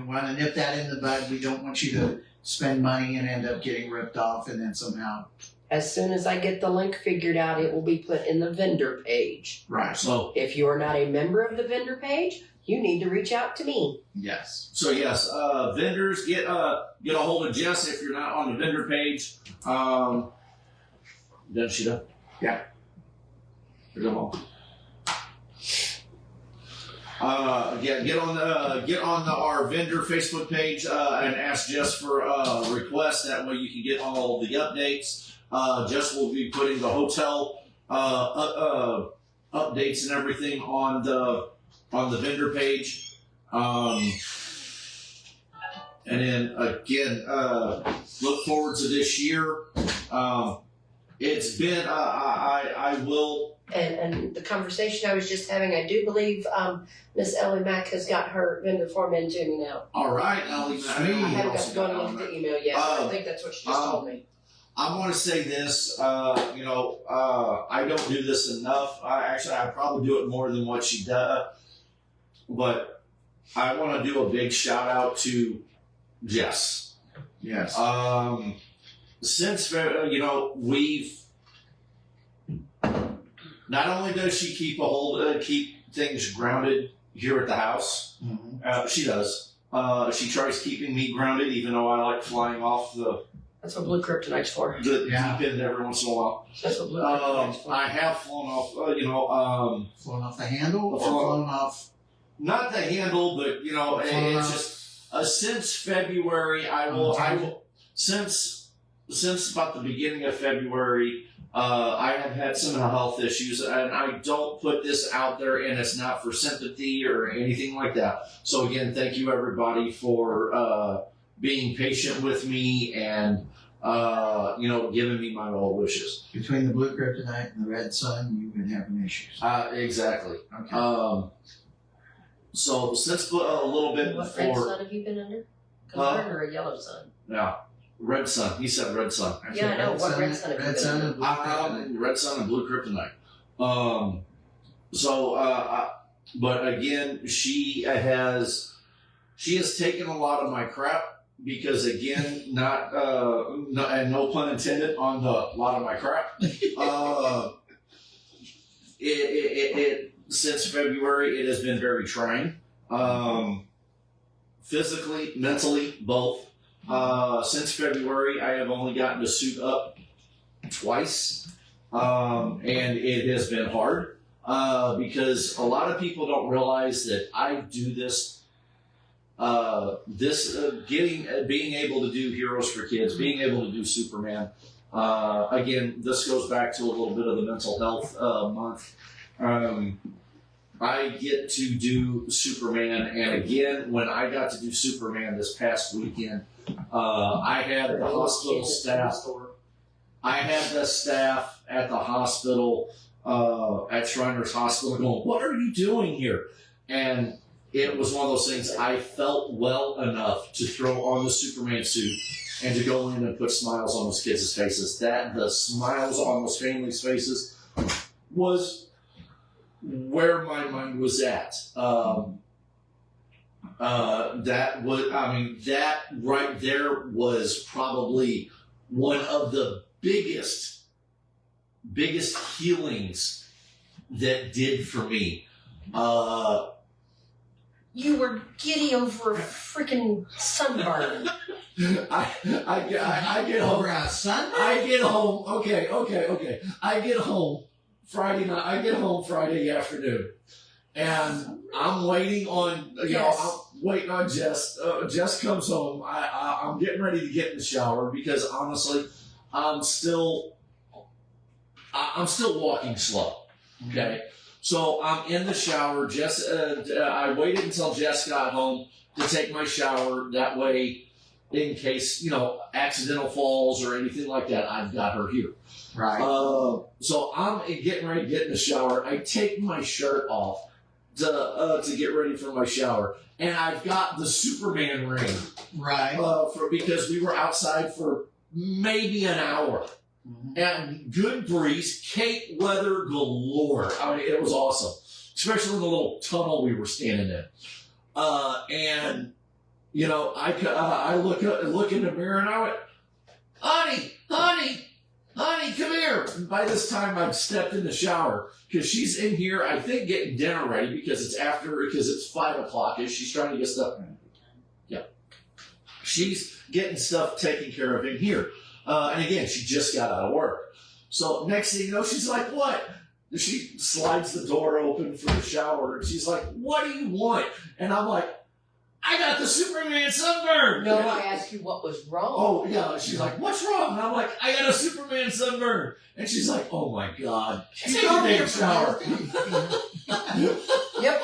want to nip that in the bud. We don't want you spend money and end up getting ripped off and then somehow. As soon as I get the link figured out, it will be put in the vendor page. Right. So If you are not a member of the vendor page, you need to reach out to me. Yes. So yes, vendors get a hold of Jess if you're not on the vendor page. Done she done? Yeah. Go home. Get on our vendor Facebook page and ask Jess for requests. That way you can get all the updates. Jess will be putting the hotel updates and everything on the vendor page. And then again, look forward to this year. It's been I will. And the conversation I was just having, I do believe Miss Ellie Mack has got her vendor form into me now. All right, Ellie. I haven't got to go and look at the email yet. I think that's what she just told me. I want to say this. I don't do this enough. I probably do it more than what she does. But I want to do a big shout out to Jess. Yes. Since we've not only does she keep things grounded here at the house, she does. She tries keeping me grounded, even though I like flying off the. That's what Blue Kryptonite's for. The deep end every once in a while. That's what Blue Kryptonite's for. I have flown off. Flown off the handle or flown off. Not the handle, but it's just since February. Since about the beginning of February, I have had some health issues, and I don't put this out there, and it's not for sympathy or anything like that. So again, thank you everybody for being patient with me and giving me my well wishes. Between the Blue Kryptonite and the Red Sun, you've been having issues. Exactly. Okay. So since a little bit What before. red sun have you been under? Colored or a yellow sun? Yeah, Red Sun. He said Red Sun. Yeah, I know. What red sun have you Red been Sun under? and Blue Kryptonite. Red Sun and Blue Kryptonite. But again, she has taken a lot of my crap because again, and no pun intended on the lot of my crap. Since February, it has been very trying, physically, mentally, both. Since February, I have only gotten to suit up twice, and it has been hard because a lot of people don't realize that I do this. Being able to do Heroes for Kids, being able to do Superman. Again, this goes back to a little bit of the mental health month. I get to do Superman, and again, when I got to do Superman this past weekend, I had the hospital staff. I had the staff at the hospital, at Shriners Hospital, going, "What are you doing here?" And it was one of those things. I felt well enough to throw on the Superman suit and to go in and put smiles on those kids' faces. That the smiles on those families' faces was where my mind was at. That right there was probably one of the biggest healings that did for me. You were giddy over a freaking sunburn. I get home. Over a sunburn? I get home. Okay. I get home Friday night. I get home Friday afternoon, and I'm waiting on I'm waiting on Jess. Jess comes home. I'm getting ready to get in the shower because honestly, I'm still walking slow. Okay. So I'm in the shower. Jess, I waited until Jess got home to take my shower. That way, in case, accidental falls or anything like that, I've got her here. Right. So I'm getting ready to get in the shower. I take my shirt off to get ready for my shower. And I've got the Superman ring. Right. Because we were outside for maybe an hour. Mm-hmm. And good breeze, cape weather galore. I mean, it was awesome, especially in the little tunnel we were standing in. And I look in the mirror and I went, honey, come here. And by this time, I've stepped in the shower because she's in here, I think, getting dinner ready because it's 5:00ish. She's trying to get stuff. Yeah. She's getting stuff taken care of in here. And again, she just got out of work. So next thing you know, she's like, what? She slides the door open for the shower and she's like, what do you want? And I'm like, I got the Superman sunburn. No, I asked you what was wrong. Oh, yeah. She's like, what's wrong? And I'm like, I got a Superman sunburn. And she's like, oh my God. Take a damn shower. Yep.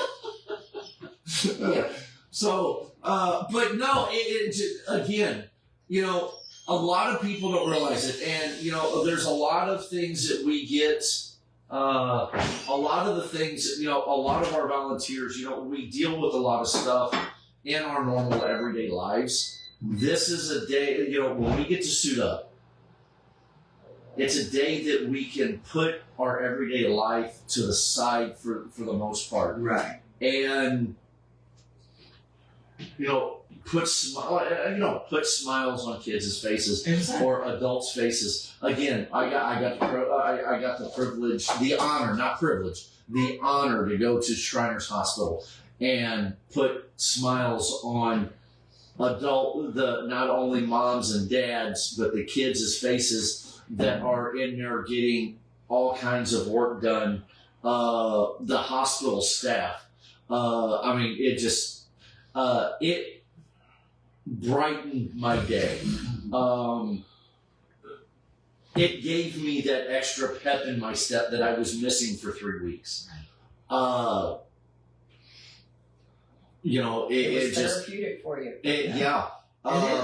So, but no, again, a lot of people don't realize it. And, there's a lot of things that we get. A lot of the things, a lot of our volunteers, we deal with a lot of stuff in our normal everyday lives. This is a day, when we get to suit up, it's a day that we can put our everyday life to the side for the most part. Right. And, put smiles on kids' faces. Exactly. Or adults' faces. Again, I got the privilege, the honor, not privilege, the honor to go to Shriners Hospital and put smiles on not only moms and dads, but the kids' faces that are in there getting all kinds of work done. The hospital staff. It brightened my day. It gave me that extra pep in my step that I was missing for 3 weeks. It was therapeutic for you. Yeah.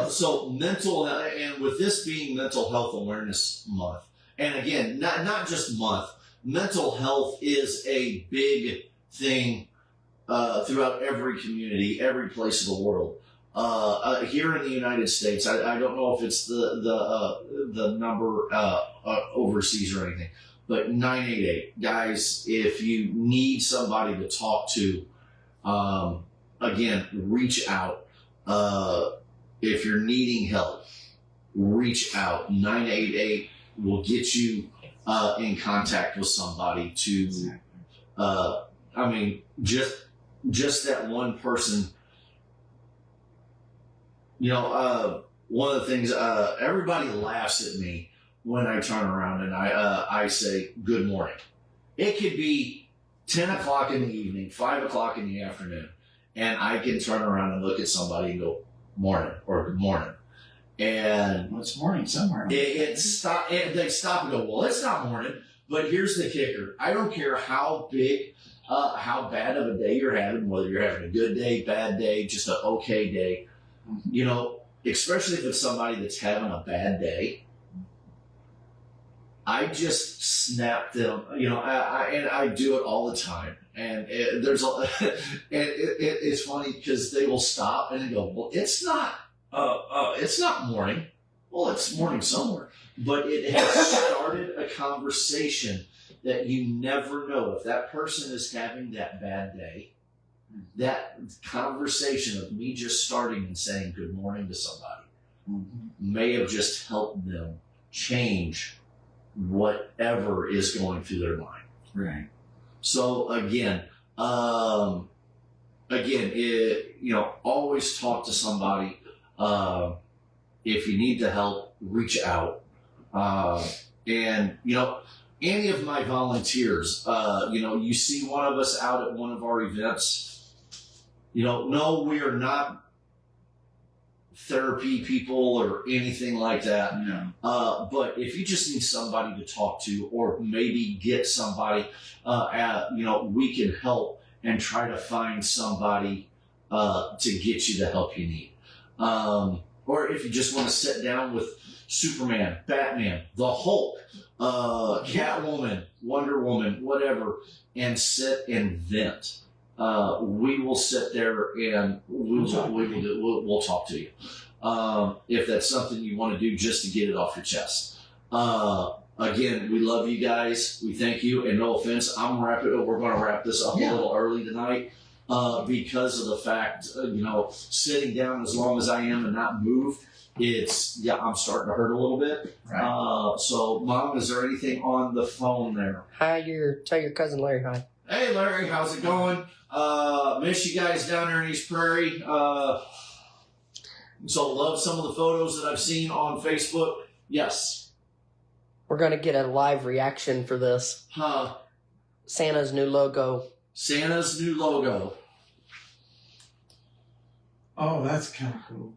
So mental, and with this being Mental Health Awareness Month, and again, not just month, mental health is a big thing throughout every community, every place of the world. Here in the United States, I don't know if it's the number overseas or anything, but 988, guys, if you need somebody to talk to, again, reach out. If you're needing help, reach out. 988 will get you in contact with somebody to, just that one person. One of the things, everybody laughs at me when I turn around and I say, good morning. It could be 10 o'clock in the evening, 5 o'clock in the afternoon, and I can turn around and look at somebody and go, morning, or good morning. And it's morning somewhere. They stop and go, well, it's not morning, but here's the kicker. I don't care how bad of a day you're having, whether you're having a good day, bad day, just an okay day. Especially if it's somebody that's having a bad day, I just snap them, and I do it all the time. And it's funny because they will stop and they go, well, it's not morning. Well, it's morning somewhere, but it has started a conversation that you never know if that person is having that bad day. That conversation of me just starting and saying good morning to somebody may have just helped them change whatever is going through their mind. Right. So again, always talk to somebody. If you need the help, reach out. And any of my volunteers, you see one of us out at one of our events. No, we are not therapy people or anything like that. No. But if you just need somebody to talk to, or maybe get somebody, we can help and try to find somebody to get you the help you need. Or if you just want to sit down with Superman, Batman, the Hulk, Catwoman, Wonder Woman, whatever, and sit and vent. We will sit there and we'll talk to you. If that's something you want to do just to get it off your chest. Again, we love you guys. We thank you. And no offense, we're going to wrap this up a little early tonight. because of the fact, sitting down as long as I am and not move, I'm starting to hurt a little bit. Right. So, Mom, is there anything on the phone there? Tell your cousin Larry hi. Hey, Larry, how's it going? Miss you guys down there in East Prairie. So, love some of the photos that I've seen on Facebook. Yes. We're going to get a live reaction for this. Santa's new logo. Santa's new logo. Oh, that's kind of cool.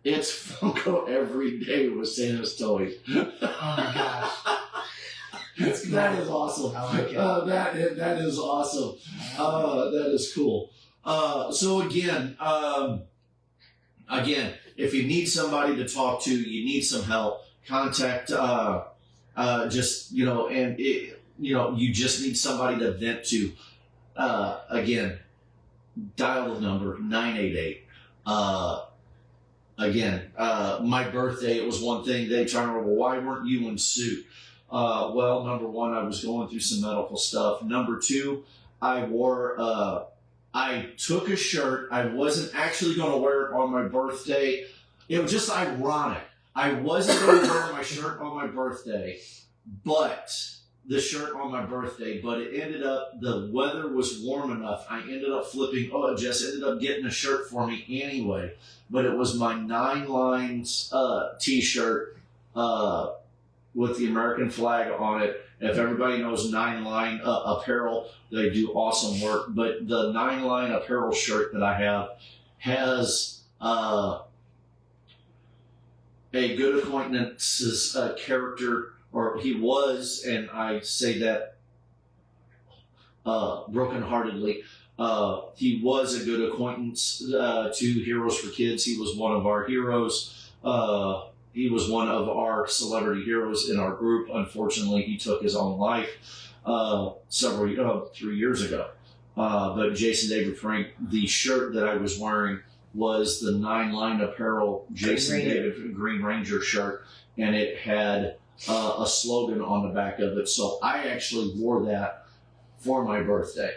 It's Funko every day with Santa's toys. Oh my gosh. That is awesome. I like it. That is awesome. That is cool. So again, if you need somebody to talk to, you need some help, contact, you just need somebody to vent to. Again, dial the number 988. My birthday, it was one thing. They tried to, well, why weren't you in suit? Well, number one, I was going through some medical stuff. Number two, I took a shirt. I wasn't actually going to wear it on my birthday. It was just ironic. I wasn't going to wear my shirt on my birthday, but the shirt on my birthday, but it ended up, the weather was warm enough. I ended up Jess ended up getting a shirt for me anyway, but it was my 9 Lines t-shirt with the American flag on it. If everybody knows 9 Line Apparel, they do awesome work, but the 9 Line Apparel shirt that I have has a good acquaintance's character, or he was, and I say that brokenheartedly. He was a good acquaintance to Heroes for Kids. He was one of our heroes. He was one of our celebrity heroes in our group. Unfortunately, he took his own life 3 years ago. But Jason David Frank, the shirt that I was wearing was the 9 Line Apparel Jason David Green Ranger shirt, and it had a slogan on the back of it. So I actually wore that for my birthday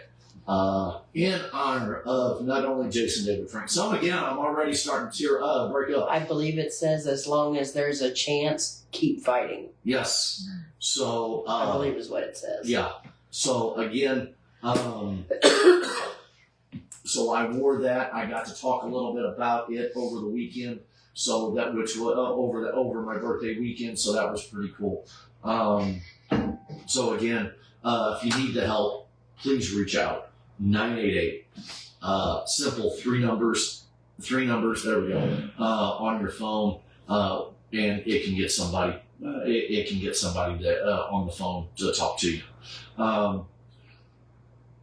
in honor of not only Jason David Frank. So again, I'm already starting to break up. I believe it says, as long as there's a chance, keep fighting. Yes. So I believe is what it says. Yeah. So again, so I wore that. I got to talk a little bit about it over the weekend. So that which was over my birthday weekend. So that was pretty cool. So again, if you need the help, please reach out. 988. Simple 3 numbers. 3 numbers. There we go. On your phone, and it can get somebody. It can get somebody that on the phone to talk to you.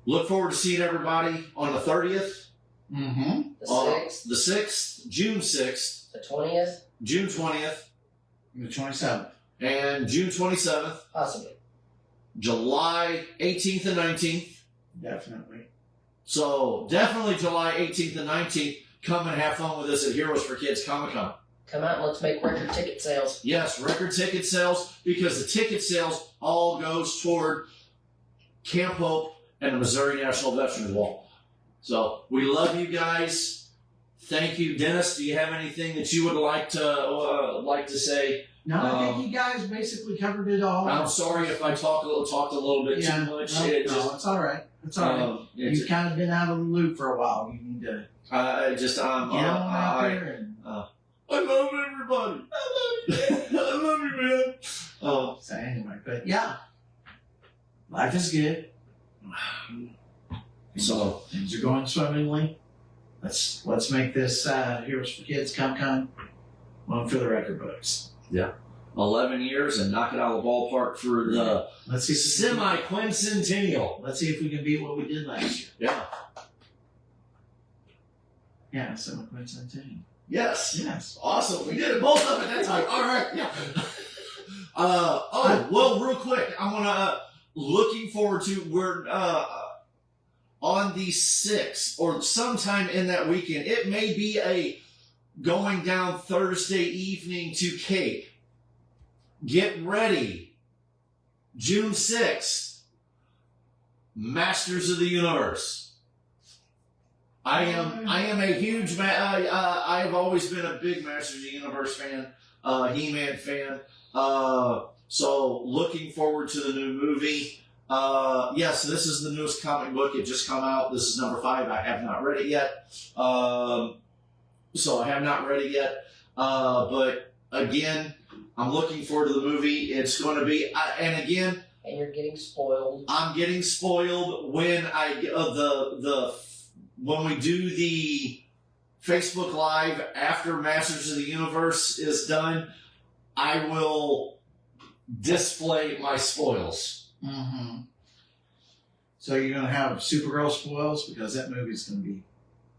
Look forward to seeing everybody on the 30th. Mm-hmm. The 6th. The 6th, June 6th. The 20th. June 20th. The 27th. And June 27th. Possibly. July 18th and 19th. Definitely. So definitely July 18th and 19th. Come and have fun with us at Heroes for Kids Comic-Con. Come out and let's make record ticket sales. Yes, record ticket sales, because the ticket sales all goes toward Camp Hope and the Missouri National Veterans Wall. So we love you guys. Thank you, Dennis. Do you have anything that you would like to say? No, I think you guys basically covered it all. I'm sorry if I talked a little bit too much. No, it's all right. It's all right. You've kind of been out of the loop for a while. You need to get on out there and. I love everybody. I love you. I love you, man. So anyway, but yeah, life is good. So things are going swimmingly. Let's make this Heroes for Kids Comic-Con one for the record books. Yeah. 11 years and knock it out of the ballpark for the semi-quincentennial. Let's see if we can beat what we did last year. Yeah. Yeah, semi-quincentennial. Yes. Awesome. We did it both of it that time. All right. Yeah. Well, real quick, I want to looking forward to we're on the 6th or sometime in that weekend. It may be a going down Thursday evening to Cape. Get ready. June 6th. Masters of the Universe. I am a huge I have always been a big Masters of the Universe fan, He-Man fan. So looking forward to the new movie. Yes, this is the newest comic book. It just come out. This is number 5. I have not read it yet. So I have not read it yet. But again, I'm looking forward to the movie. It's going to be, and again, And you're getting spoiled. I'm getting spoiled when when we do the Facebook Live after Masters of the Universe is done. I will display my spoils. Mm-hmm. So you're going to have Supergirl spoils because that movie's going to be.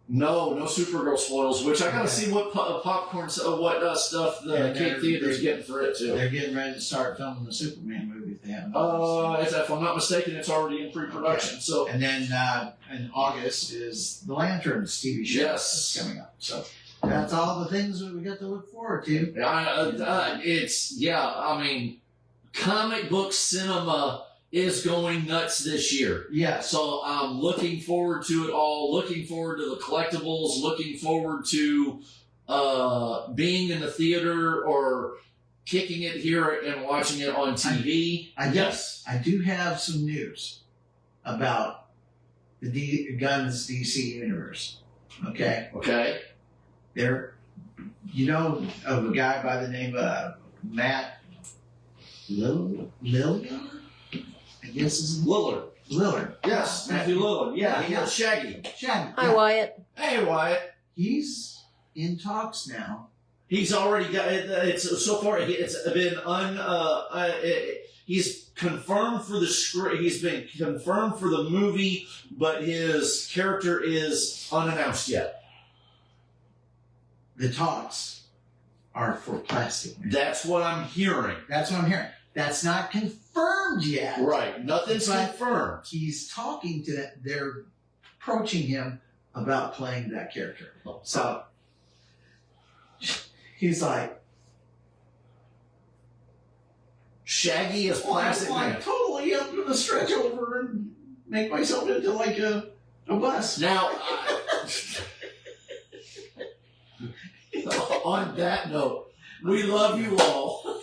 No Supergirl spoils. Which I got to see what popcorn, what stuff the Cape Theater's getting for it too. They're getting ready to start filming the Superman movie. If they haven't. If I'm not mistaken, it's already in pre-production. So, and then in August is the Lanterns TV show. Yes, that's coming up. So that's all the things that we got to look forward to. I mean, comic book cinema is going nuts this year. Yeah. So I'm looking forward to it all. Looking forward to the collectibles. Looking forward to being in the theater or kicking it here and watching it on TV. I do have some news about the Guns DC universe. Okay. Okay. There, of a guy by the name of Matt Lillard. I guess is Lillard. Lillard. Yes, Matthew Lillard. Yeah, he was Shaggy. Shaggy. Hi, Wyatt. Hey, Wyatt. He's in talks now. He's already got it's so far. It's been he's confirmed for the script. He's been confirmed for the movie, but his character is unannounced yet. The talks are for Plastic Man. That's what I'm hearing. That's not confirmed yet. Right. Nothing's confirmed. He's talking to that. They're approaching him about playing that character. So he's like, Shaggy is Plastic Man. Totally, I'm going to stretch over and make myself into like a bus. Now, on that note, we love you all.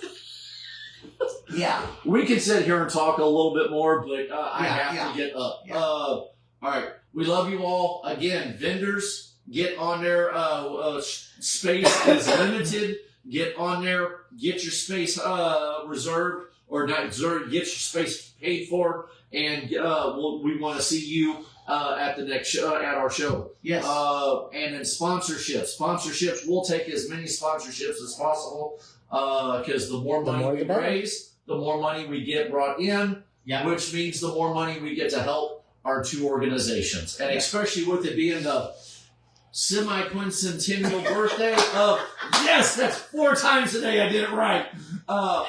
Yeah. We can sit here and talk a little bit more, but I have to get up. Yeah. All right. We love you all. Again, vendors, get on there. Space is limited. Get on there. Get your space reserved or not reserved. Get your space paid for. And we want to see you at the next show, at our show. Yes. And then sponsorships. We'll take as many sponsorships as possible because the more money we raise, the more money we get brought in, which means the more money we get to help our two organizations. And especially with it being the semi-quincentennial birthday of, yes, that's 4 times today I did it right, of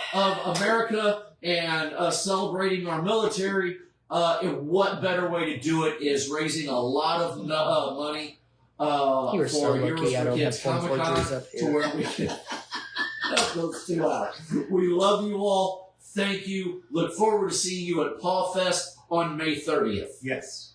America and celebrating our military. And what better way to do it is raising a lot of money for Heroes for Kids Comic-Con to where we can help those two out. We love you all. Thank you. Look forward to seeing you at Pawfest on May 30th. Yes.